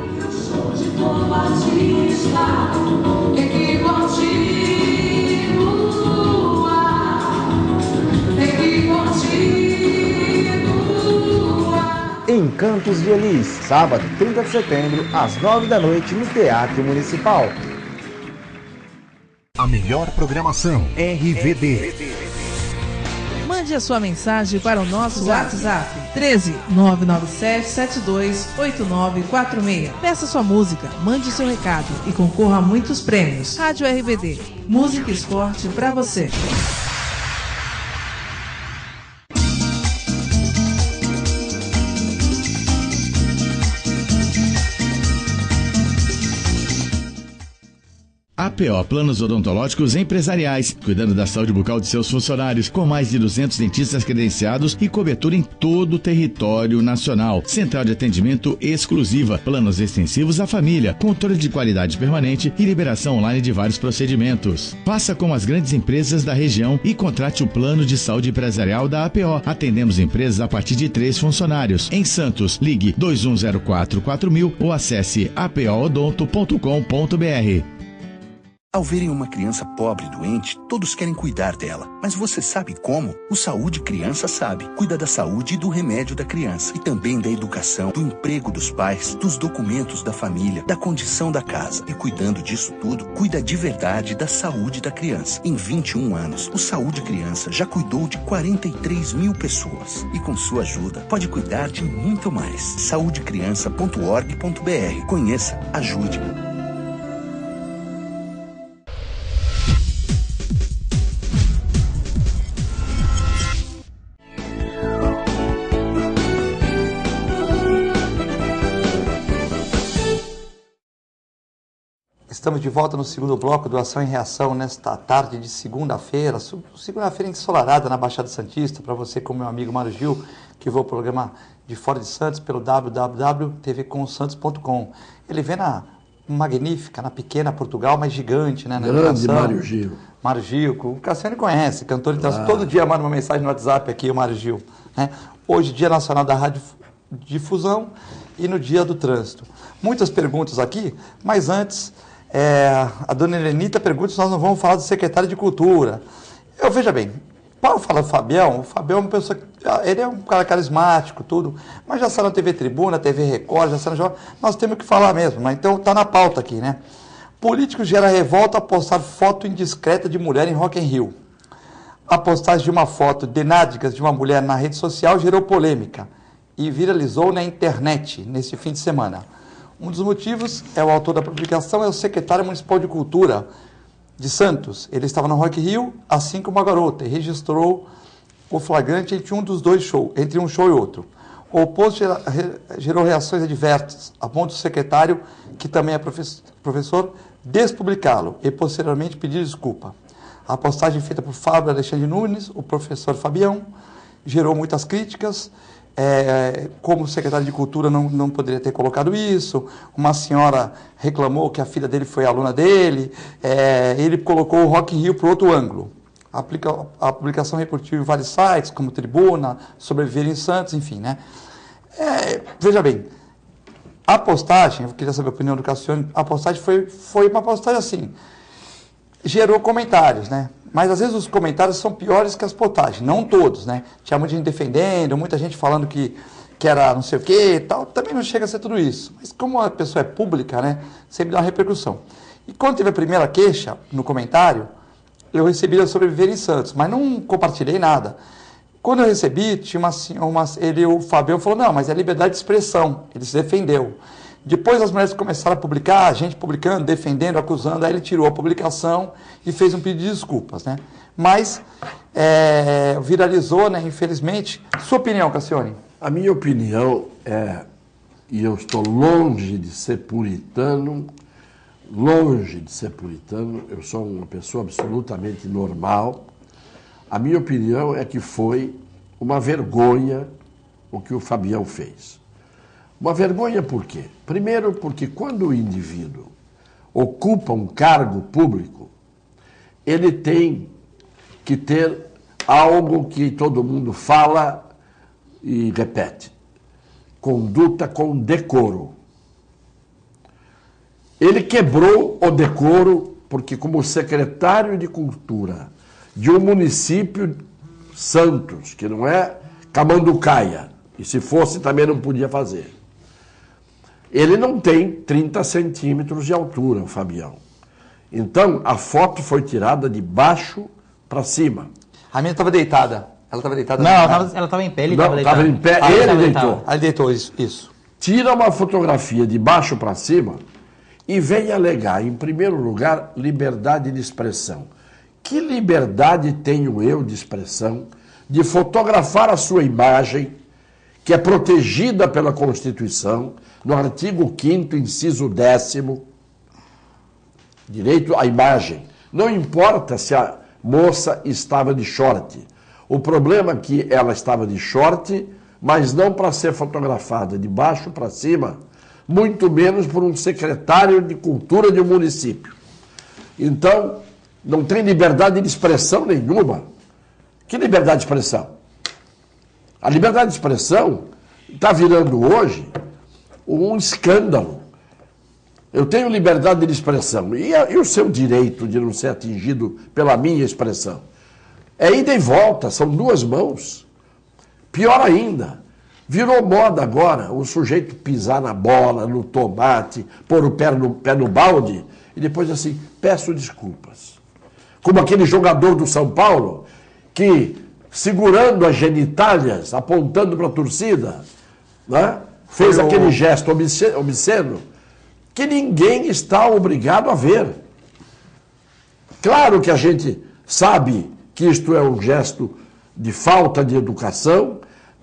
Encantos de Elis, sábado, 30 de setembro, às 9 da noite, no Teatro Municipal. A melhor programação, RVD. Mande a sua mensagem para o nosso WhatsApp 13 997 72 8946. Peça sua música, mande seu recado e concorra a muitos prêmios. Rádio RVD, música e esporte para você. APO Planos Odontológicos Empresariais, cuidando da saúde bucal de seus funcionários, com mais de 200 dentistas credenciados e cobertura em todo o território nacional. Central de atendimento exclusiva, planos extensivos à família, controle de qualidade permanente e liberação online de vários procedimentos. Faça como as grandes empresas da região e contrate o plano de saúde empresarial da APO. Atendemos empresas a partir de 3 funcionários. Em Santos, ligue 2104-4000 ou acesse apoodonto.com.br. Ao verem uma criança pobre e doente, todos querem cuidar dela. Mas você sabe como? O Saúde Criança sabe. Cuida da saúde e do remédio da criança. E também da educação, do emprego dos pais, dos documentos da família, da condição da casa. E cuidando disso tudo, cuida de verdade da saúde da criança. Em 21 anos, o Saúde Criança já cuidou de 43 mil pessoas. E com sua ajuda, pode cuidar de muito mais. saudecriança.org.br. Conheça, ajude. Estamos de volta no segundo bloco do Ação e Reação nesta tarde de segunda-feira, segunda-feira ensolarada na Baixada Santista, para você com meu amigo Mário Gil, que vê o programa de fora de Santos pelo www.tvcomsantos.com. Ele vê na magnífica, na pequena Portugal, mas gigante, né? Na grande Mário Gil. Mário Gil, o Cassiano conhece, cantor, então todo dia manda uma mensagem no WhatsApp aqui, o Mário Gil. Né? Hoje, Dia Nacional da Radiodifusão e no Dia do Trânsito. Muitas perguntas aqui, mas antes... a dona Helenita pergunta se nós não vamos falar do secretário de Cultura. Veja bem, para falar do Fabião, o Fabião é uma pessoa, ele é um cara carismático, tudo, mas já saiu na TV Tribuna, TV Record, já saiu no jornal, nós temos que falar mesmo, mas então está na pauta aqui, né? Político gera revolta ao postar foto indiscreta de mulher em Rock in Rio. A postagem de uma foto de nádegas de uma mulher na rede social gerou polêmica. e viralizou na internet neste fim de semana. Um dos motivos é o autor da publicação, é o secretário municipal de Cultura de Santos. Ele estava no Rock in Rio, assim como a garota, e registrou o flagrante entre entre um show e outro. O post gerou reações adversas, a ponto do secretário, que também é professor, despublicá-lo e posteriormente pedir desculpa. A postagem feita por Fábio Alexandre Nunes, o professor Fabião, gerou muitas críticas, como o secretário de Cultura não poderia ter colocado isso, uma senhora reclamou que a filha dele foi aluna dele, ele colocou o Rock in Rio para outro ângulo. A publicação repercutiu em vários sites, como Tribuna, Sobreviver em Santos, enfim, né? Veja bem, a postagem, eu queria saber a opinião do Cassione, a postagem foi uma postagem assim, gerou comentários, né? Mas às vezes os comentários são piores que as postagens, não todos, né? Tinha muita gente defendendo, muita gente falando que era não sei o que e tal, também não chega a ser tudo isso. Mas como a pessoa é pública, né? Sempre dá uma repercussão. E quando teve a primeira queixa no comentário, eu recebi a Sobreviver em Santos, mas não compartilhei nada. Quando eu recebi, tinha o Fabião falou, não, mas é liberdade de expressão, ele se defendeu. Depois as mulheres começaram a publicar, a gente publicando, defendendo, acusando, aí ele tirou a publicação e fez um pedido de desculpas, né? Mas viralizou, né, infelizmente. Sua opinião, Cassione? A minha opinião e eu estou longe de ser puritano, eu sou uma pessoa absolutamente normal. A minha opinião é que foi uma vergonha o que o Fabião fez. Uma vergonha por quê? Primeiro, porque quando o indivíduo ocupa um cargo público, ele tem que ter algo que todo mundo fala e repete: conduta com decoro. Ele quebrou o decoro porque, como secretário de Cultura de um município, Santos, que não é Camanducaia, e se fosse também não podia fazer, ele não tem 30 centímetros de altura, o Fabião. Então, a foto foi tirada de baixo para cima. A minha estava deitada. Ela estava deitada? Não, ela estava em pé, ele estava deitado. Estava em pé, ele deitou. Ele deitou, isso. Tira uma fotografia de baixo para cima e vem alegar, em primeiro lugar, liberdade de expressão. Que liberdade tenho eu de expressão de fotografar a sua imagem, que é protegida pela Constituição, no artigo 5º, inciso 10º, direito à imagem. Não importa se a moça estava de short. O problema é que ela estava de short, mas não para ser fotografada de baixo para cima, muito menos por um secretário de Cultura de um município. Então, não tem liberdade de expressão nenhuma. Que liberdade de expressão? A liberdade de expressão está virando hoje um escândalo. Eu tenho liberdade de expressão e o seu direito de não ser atingido pela minha expressão. É ida e volta, são duas mãos. Pior ainda, virou moda agora o sujeito pisar na bola, no tomate, pôr o pé no balde e depois assim, peço desculpas. Como aquele jogador do São Paulo que, segurando as genitálias, apontando para a torcida, né, fez aquele gesto obsceno que ninguém está obrigado a ver. Claro que a gente sabe que isto é um gesto de falta de educação,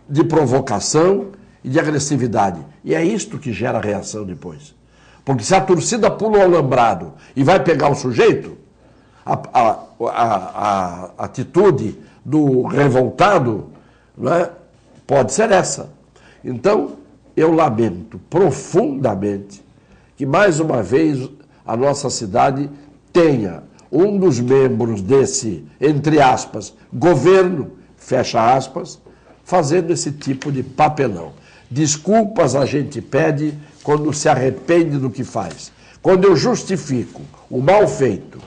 de provocação e de agressividade. E é isto que gera reação depois. Porque se a torcida pula o alambrado e vai pegar o sujeito, a atitude do revoltado, né, pode ser essa. Então, eu lamento profundamente que, mais uma vez, a nossa cidade tenha um dos membros desse, entre aspas, governo, fecha aspas, fazendo esse tipo de papelão. Desculpas a gente pede quando se arrepende do que faz. Quando eu justifico o mal feito,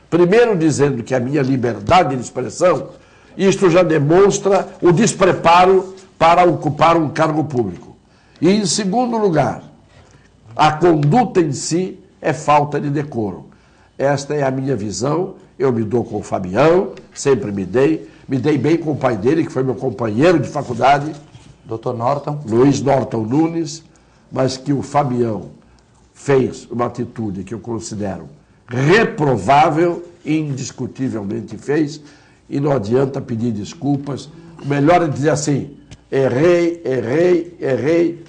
primeiro dizendo que é a minha liberdade de expressão, isto já demonstra o despreparo para ocupar um cargo público. E, em segundo lugar, a conduta em si é falta de decoro. Esta é a minha visão, eu me dou com o Fabião, sempre me dei bem com o pai dele, que foi meu companheiro de faculdade, Dr. Norton. Luiz Norton Nunes, mas que o Fabião fez uma atitude que eu considero reprovável, indiscutivelmente fez, e não adianta pedir desculpas. O melhor é dizer assim: errei,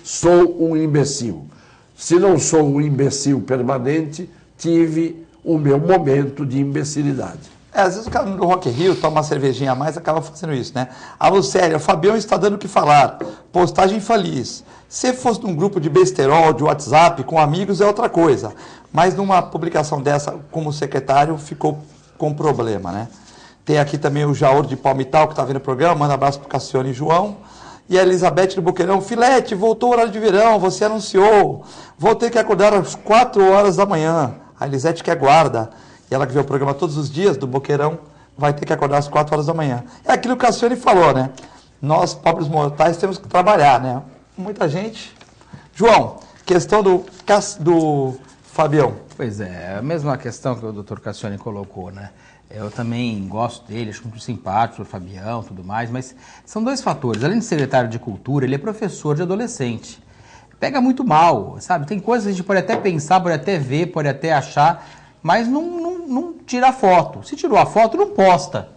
sou um imbecil. Se não sou um imbecil permanente, tive o meu momento de imbecilidade. Às vezes o cara no Rock in Rio toma uma cervejinha a mais e acaba fazendo isso, né? A Lucélia, o Fabião está dando o que falar. Postagem infeliz. Se fosse num grupo de besterol, de WhatsApp, com amigos, é outra coisa. Mas numa publicação dessa, como secretário, ficou com problema, né? Tem aqui também o Jaur de Palmital, que está vendo o programa. Manda um abraço para o Cassione e João. E a Elizabeth do Boqueirão. Filete, voltou o horário de verão, você anunciou. Vou ter que acordar às 4 horas da manhã. A Elisete que é guarda. E ela que vê o programa todos os dias, do Boqueirão, vai ter que acordar às 4 horas da manhã. É aquilo que o Cassione falou, né? Nós, pobres mortais, temos que trabalhar, né? Muita gente. João, questão do Fabião. Pois é, a mesma questão que o doutor Cassione colocou, né? Eu também gosto dele, acho muito simpático, o Fabião e tudo mais, mas são dois fatores. Além de secretário de Cultura, ele é professor de adolescente. Pega muito mal, sabe? Tem coisas que a gente pode até pensar, pode até ver, pode até achar, mas não tira foto. Se tirou a foto, não posta.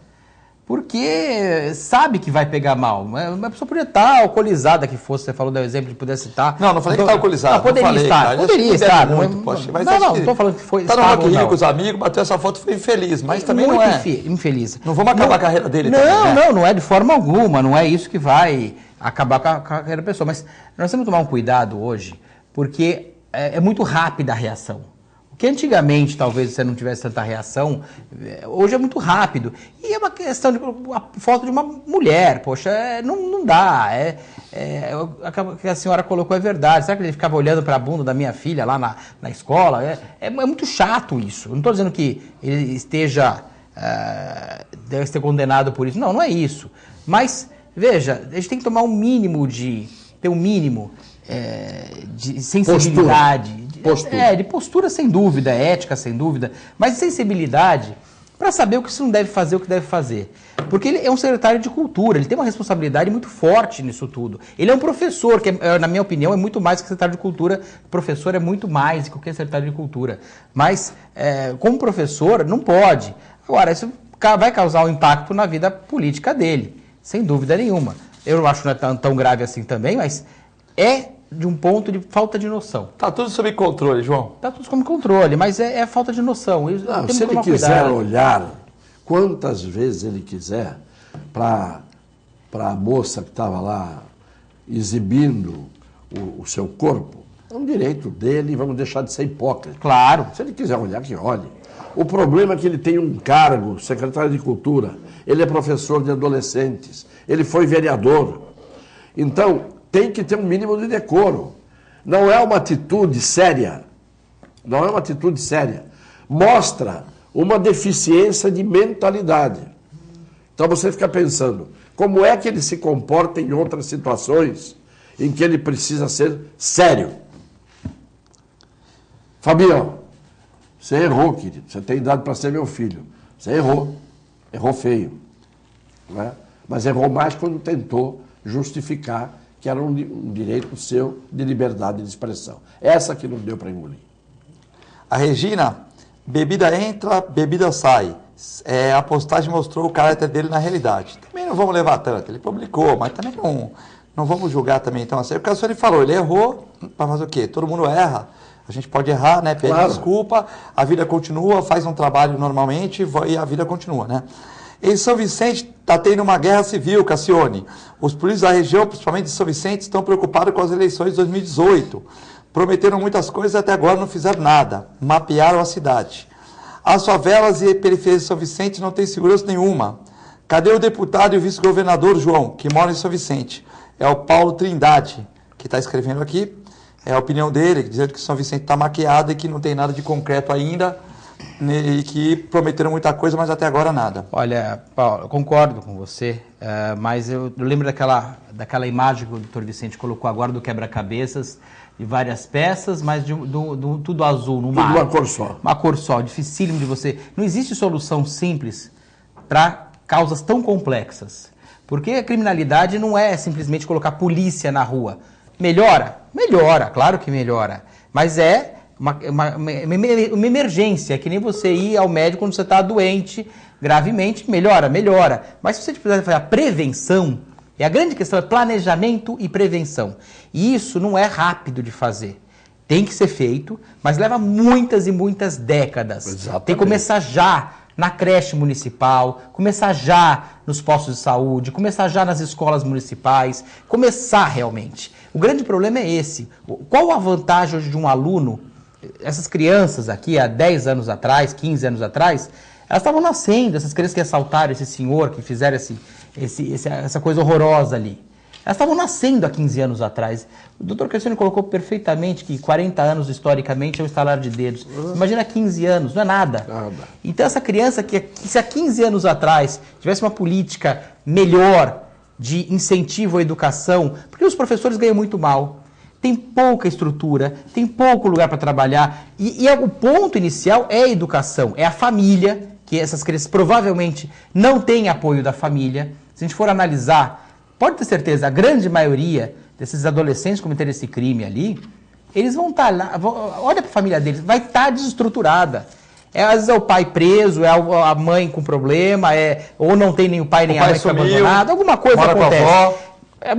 Porque sabe que vai pegar mal. A pessoa poderia estar alcoolizada, que fosse, você falou do exemplo de poder citar. Não falei que está alcoolizada. Não, poderia estar. Poderia estar. Não estou falando que foi. Está no Rock in Rio com os amigos, bateu essa foto, foi infeliz, mas também não é. Infeliz. Não vamos acabar a carreira dele também, né? Não é de forma alguma, não é isso que vai acabar com a carreira da pessoa. Mas nós temos que tomar um cuidado hoje, porque é muito rápida a reação. O que antigamente talvez você não tivesse tanta reação, hoje é muito rápido. E é uma questão de a foto de uma mulher, poxa, não dá. Que a senhora colocou é verdade. Será que ele ficava olhando para a bunda da minha filha lá na escola? É muito chato isso. Eu não estou dizendo que ele deve ser condenado por isso. Não é isso. Mas, veja, a gente tem que tomar ter um mínimo de sensibilidade. De postura sem dúvida, ética sem dúvida, mas de sensibilidade para saber o que você não deve fazer, o que deve fazer. Porque ele é um secretário de cultura, ele tem uma responsabilidade muito forte nisso tudo. Ele é um professor, que na minha opinião é muito mais que secretário de cultura. Professor é muito mais do que qualquer secretário de cultura. Mas, como professor, não pode. Agora, isso vai causar um impacto na vida política dele, sem dúvida nenhuma. Eu não acho que não é tão grave assim também, mas de um ponto de falta de noção. Está tudo sob controle, João? Está tudo sob controle, mas é falta de noção. Se ele quiser olhar quantas vezes ele quiser para a moça que estava lá exibindo o seu corpo, é um direito dele e vamos deixar de ser hipócrita. Claro. Se ele quiser olhar, que olhe. O problema é que ele tem um cargo, secretário de Cultura, ele é professor de adolescentes, ele foi vereador. Então, tem que ter um mínimo de decoro. Não é uma atitude séria. Mostra uma deficiência de mentalidade. Então você fica pensando, como é que ele se comporta em outras situações em que ele precisa ser sério? Fabião, você errou, querido. Você tem idade para ser meu filho. Você errou. Errou feio. Não é? Mas errou mais quando tentou justificar que era um direito seu de liberdade de expressão. Essa que não deu para engolir. A Regina, bebida entra, bebida sai. A postagem mostrou o caráter dele na realidade. Também não vamos levar tanto. Ele publicou, mas também não vamos julgar também. Então, assim, o que o senhor falou, ele errou, para fazer o quê? Todo mundo erra. A gente pode errar, né? Pede desculpa, a vida continua, faz um trabalho normalmente e a vida continua, né? Em São Vicente está tendo uma guerra civil, Cassione. Os políticos da região, principalmente de São Vicente, estão preocupados com as eleições de 2018. Prometeram muitas coisas e até agora não fizeram nada. Mapearam a cidade. As favelas e periferias de São Vicente não têm segurança nenhuma. Cadê o deputado e o vice-governador, João, que mora em São Vicente? É o Paulo Trindade, que está escrevendo aqui. É a opinião dele, dizendo que São Vicente está maquiado e que não tem nada de concreto ainda. E que prometeram muita coisa, mas até agora nada. Olha, Paulo, eu concordo com você, mas eu lembro daquela imagem que o doutor Vicente colocou agora do quebra-cabeças, de várias peças, mas tudo azul no mar. Tudo uma cor só. Uma cor só, dificílimo de você. Não existe solução simples para causas tão complexas. Porque a criminalidade não é simplesmente colocar polícia na rua. Melhora? Melhora, claro que melhora. Mas é uma emergência, que nem você ir ao médico quando você está doente gravemente. Melhora. Mas se você precisar fazer a prevenção, a grande questão é planejamento e prevenção. E isso não é rápido de fazer. Tem que ser feito, mas leva muitas e muitas décadas. Exatamente. Tem que começar já na creche municipal, começar já nos postos de saúde, começar já nas escolas municipais, começar realmente. O grande problema é esse. Qual a vantagem hoje de um aluno? Essas crianças aqui, há 10 anos atrás, 15 anos atrás, elas estavam nascendo, essas crianças que assaltaram esse senhor, que fizeram essa coisa horrorosa ali. Elas estavam nascendo há 15 anos atrás. O doutor Cassione colocou perfeitamente que 40 anos, historicamente, é um estalar de dedos. Imagina 15 anos, não é nada. Então, essa criança que se há 15 anos atrás tivesse uma política melhor de incentivo à educação, porque os professores ganham muito mal, tem pouca estrutura, tem pouco lugar para trabalhar, e o ponto inicial é a educação, é a família, que essas crianças provavelmente não têm apoio da família. Se a gente for analisar, pode ter certeza, a grande maioria desses adolescentes que cometeram esse crime ali, eles vão estar lá, olha para a família deles, vai estar desestruturada. Às vezes é o pai preso, é a mãe com problema, ou não tem nem o pai nem a mãe que foi abandonado, alguma coisa acontece.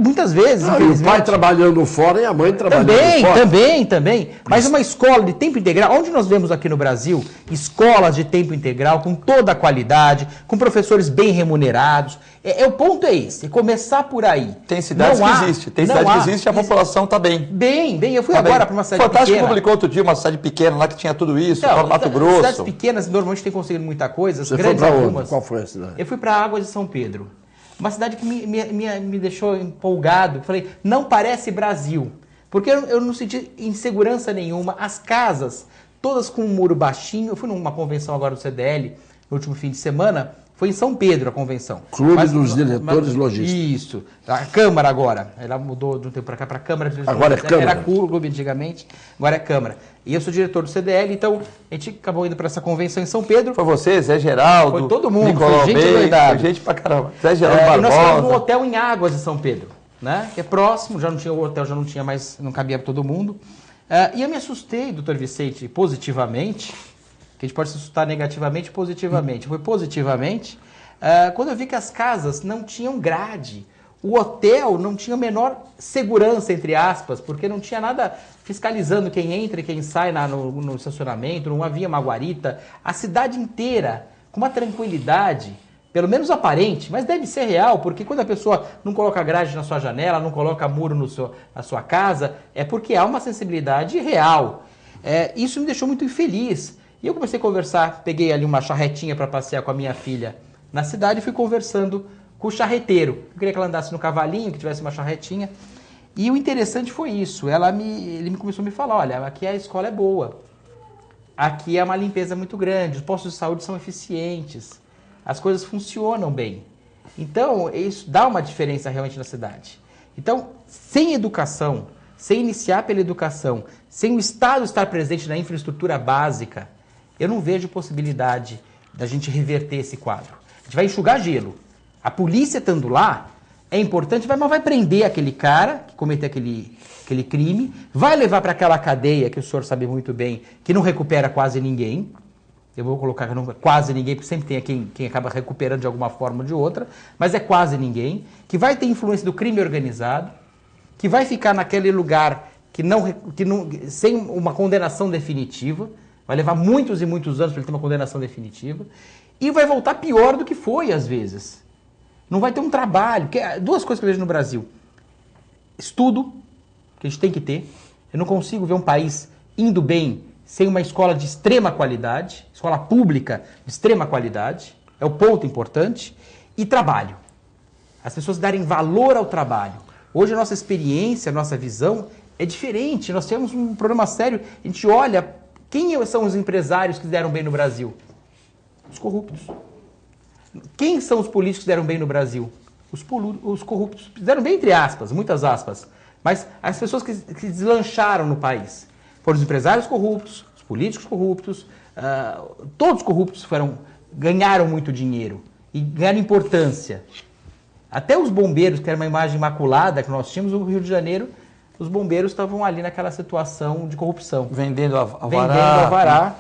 Muitas vezes, o pai trabalhando fora e a mãe trabalhando fora. Também. Mas uma escola de tempo integral, onde nós vemos aqui no Brasil, escolas de tempo integral com toda a qualidade, com professores bem remunerados. O ponto é esse, começar por aí. Tem cidades que existe, e a população está bem. Bem. Eu fui agora para uma cidade Fantástico pequena. Publicou outro dia uma cidade pequena lá que tinha tudo isso, no Mato Grosso. Cidades pequenas normalmente têm conseguido muita coisa. Você foi para onde? Qual foi a cidade? Eu fui para Águas de São Pedro. Uma cidade que me deixou empolgado. Falei, não parece Brasil. Porque eu não senti insegurança nenhuma. As casas, todas com um muro baixinho. Eu fui numa convenção agora do CDL, no último fim de semana. Foi em São Pedro a convenção. Clube dos Diretores Logísticos. Isso. A Câmara agora. Ela mudou de um tempo para cá para a Câmara. Agora é Câmara. Era Clube antigamente, agora é Câmara. E eu sou diretor do CDL, então a gente acabou indo para essa convenção em São Pedro. Foi você, Zé Geraldo. Foi todo mundo, Nicolau foi gente Bey, doidada. Foi gente pra caramba. Zé Geraldo Barbosa. Nós ficamos num hotel em Águas de São Pedro, né? Que é próximo, já não tinha o hotel, já não tinha mais, não cabia para todo mundo. E eu me assustei, doutor Vicente, positivamente, que a gente pode se assustar negativamente e positivamente. Foi positivamente, quando eu vi que as casas não tinham grade. O hotel não tinha a menor segurança, entre aspas, porque não tinha nada fiscalizando quem entra e quem sai no estacionamento, não havia uma guarita. A cidade inteira, com uma tranquilidade, pelo menos aparente, mas deve ser real, porque quando a pessoa não coloca grade na sua janela, não coloca muro na sua casa, é porque há uma sensibilidade real. Isso me deixou muito infeliz. E eu comecei a conversar, peguei ali uma charretinha para passear com a minha filha na cidade e fui conversando com o charreteiro. Eu queria que ela andasse no cavalinho, que tivesse uma charretinha. E o interessante foi isso. Ele começou a me falar, olha, aqui a escola é boa. Aqui é uma limpeza muito grande, os postos de saúde são eficientes. As coisas funcionam bem. Então, isso dá uma diferença realmente na cidade. Então, sem educação, sem iniciar pela educação, sem o Estado estar presente na infraestrutura básica, eu não vejo possibilidade da gente reverter esse quadro. A gente vai enxugar gelo. A polícia estando lá, é importante, mas vai prender aquele cara que cometeu aquele crime, vai levar para aquela cadeia, que o senhor sabe muito bem, que não recupera quase ninguém. Eu vou colocar quase ninguém, porque sempre tem quem acaba recuperando de alguma forma ou de outra, mas é quase ninguém, que vai ter influência do crime organizado, que vai ficar naquele lugar sem uma condenação definitiva, vai levar muitos e muitos anos para ele ter uma condenação definitiva, e vai voltar pior do que foi às vezes. Não vai ter um trabalho. Duas coisas que eu vejo no Brasil. Estudo, que a gente tem que ter. Eu não consigo ver um país indo bem sem uma escola de extrema qualidade, escola pública de extrema qualidade. É o ponto importante. E trabalho. As pessoas darem valor ao trabalho. Hoje a nossa experiência, a nossa visão é diferente. Nós temos um problema sério. A gente olha, quem são os empresários que deram bem no Brasil? Os corruptos. Quem são os políticos que deram bem no Brasil? Os corruptos. Deram bem entre aspas, muitas aspas. Mas as pessoas que deslancharam no país foram os empresários corruptos, os políticos corruptos, todos corruptos ganharam muito dinheiro e ganharam importância. Até os bombeiros, que era uma imagem imaculada que nós tínhamos, no Rio de Janeiro, os bombeiros estavam ali naquela situação de corrupção. Vendendo alvará. Vendendo alvará,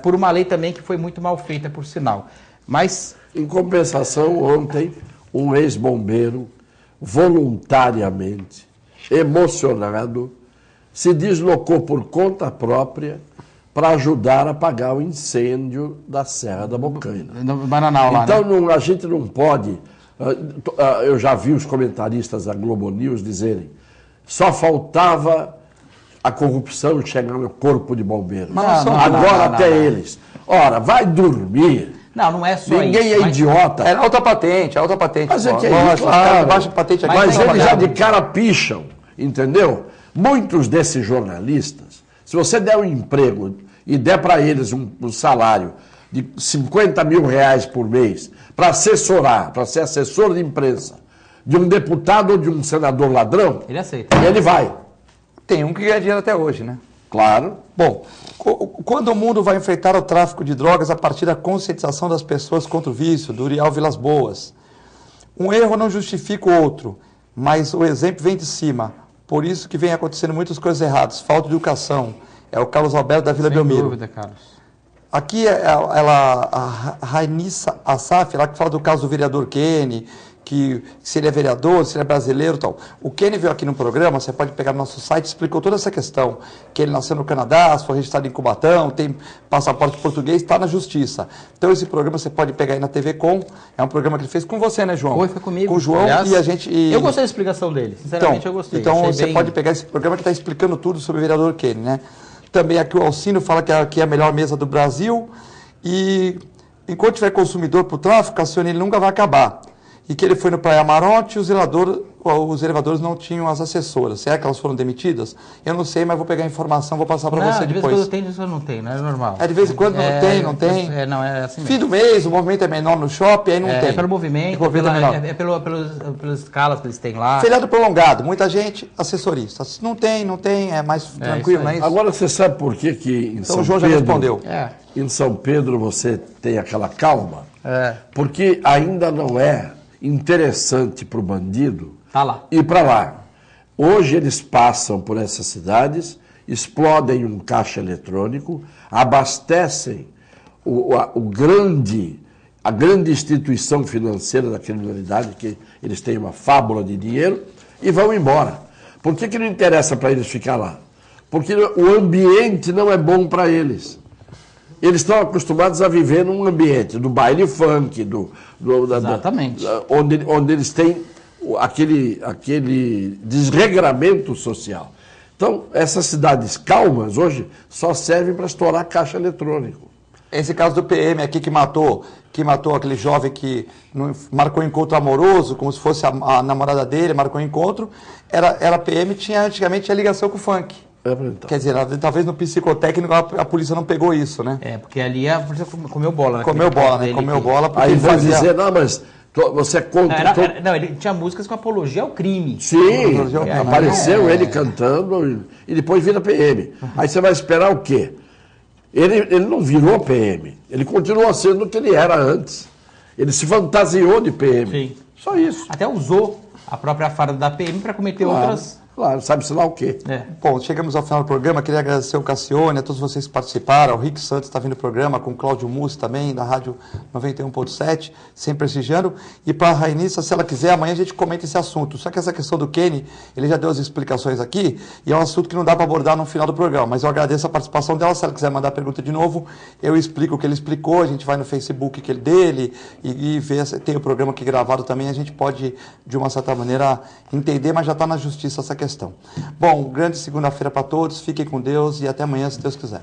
por uma lei também que foi muito mal feita, por sinal. Mas... Em compensação, ontem, um ex-bombeiro, voluntariamente, emocionado, se deslocou por conta própria para ajudar a apagar o incêndio da Serra da Bocaina. No Bananal lá, então, né? a gente não pode... Eu já vi os comentaristas da Globo News dizerem só faltava a corrupção chegar no corpo de bombeiros. Agora até eles. Ora, vai dormir. Não é só Ninguém isso. é idiota. É alta patente. Mas é que é isso, claro. Baixa patente aqui. Mas eles já de cara picham, entendeu? Muitos desses jornalistas, se você der um emprego e der para eles um salário de 50 mil reais por mês para assessorar, para ser assessor de imprensa de um deputado ou de um senador ladrão, ele aceita. Ele vai. Tem um que ganha dinheiro até hoje, né? Claro. Bom, quando o mundo vai enfrentar o tráfico de drogas a partir da conscientização das pessoas contra o vício, do Uriel Vilas Boas? Um erro não justifica o outro, mas o exemplo vem de cima. Por isso que vem acontecendo muitas coisas erradas, falta de educação. É o Carlos Alberto da Vila Belmiro. Sem dúvida, Carlos. Aqui a Rainissa Assaf, ela que fala do caso do vereador Kenny, que se ele é vereador, se ele é brasileiro e tal. O Kenny veio aqui no programa, você pode pegar no nosso site, explicou toda essa questão, que ele nasceu no Canadá, foi registrado em Cubatão, tem passaporte português, está na justiça. Então esse programa você pode pegar aí na TV Com, é um programa que ele fez com você, né, João? Foi comigo. Com o João. Aliás, e a gente... Eu gostei da explicação dele, sinceramente eu gostei. Então achei você pode pegar esse programa que está explicando tudo sobre o vereador Kenny, né? Também aqui o Alcino fala que aqui é a melhor mesa do Brasil e enquanto tiver consumidor para o tráfico, Cassione, ele nunca vai acabar. E que ele foi no Praia Amarote e os elevadores não tinham as assessoras. Será que elas foram demitidas? Eu não sei, mas vou pegar a informação, vou passar para você depois. De vez em quando tem, isso não tem, não é normal. De vez em quando não tem. Não, é assim mesmo. Fim do mês, o movimento é menor no shopping, aí não tem. É pelo movimento, pelas escalas que eles têm lá. Feriado prolongado, muita gente, assessorista. Não tem, é mais tranquilo, não é isso? Agora você sabe por que em então São o João Pedro... já respondeu. Em São Pedro você tem aquela calma? Porque ainda não é interessante para o bandido ir para lá. Hoje eles passam por essas cidades, explodem um caixa eletrônico, abastecem a grande instituição financeira da criminalidade, que eles têm uma fábula de dinheiro, e vão embora. Por que não interessa para eles ficar lá? Porque o ambiente não é bom para eles. Eles estão acostumados a viver num ambiente do baile funk, exatamente. Onde eles têm aquele desregramento social. Então, essas cidades calmas hoje só servem para estourar caixa eletrônico. Esse caso do PM aqui que matou aquele jovem que marcou um encontro amoroso, como se fosse a namorada dele, marcou um encontro, era PM, antigamente tinha ligação com o funk. Quer dizer, talvez no psicotécnico a polícia não pegou isso, né? Porque ali a polícia comeu bola. Comeu bola. Aí vai dizer, não, mas você conta... Não, ele tinha músicas com apologia ao crime. Sim, apareceu ele cantando e depois vira PM. Aí você vai esperar o quê? Ele não virou PM, ele continuou sendo o que ele era antes. Ele se fantasiou de PM. Sim. Só isso. Até usou a própria farda da PM para cometer outras... Claro, sabe-se lá o quê. Bom, chegamos ao final do programa, queria agradecer ao Cassione, a todos vocês que participaram, ao Rick Santos está vindo o programa, com o Cláudio Mussi também, da Rádio 91.7, sempre prestigiando, e para a Rainissa, se ela quiser, amanhã a gente comenta esse assunto. Só que essa questão do Kenny, ele já deu as explicações aqui, e é um assunto que não dá para abordar no final do programa, mas eu agradeço a participação dela, se ela quiser mandar pergunta de novo, eu explico o que ele explicou, a gente vai no Facebook dele, e vê, tem o programa aqui gravado também, a gente pode, de uma certa maneira, entender, mas já está na justiça essa questão. Bom, grande segunda-feira para todos, fiquem com Deus e até amanhã, se Deus quiser.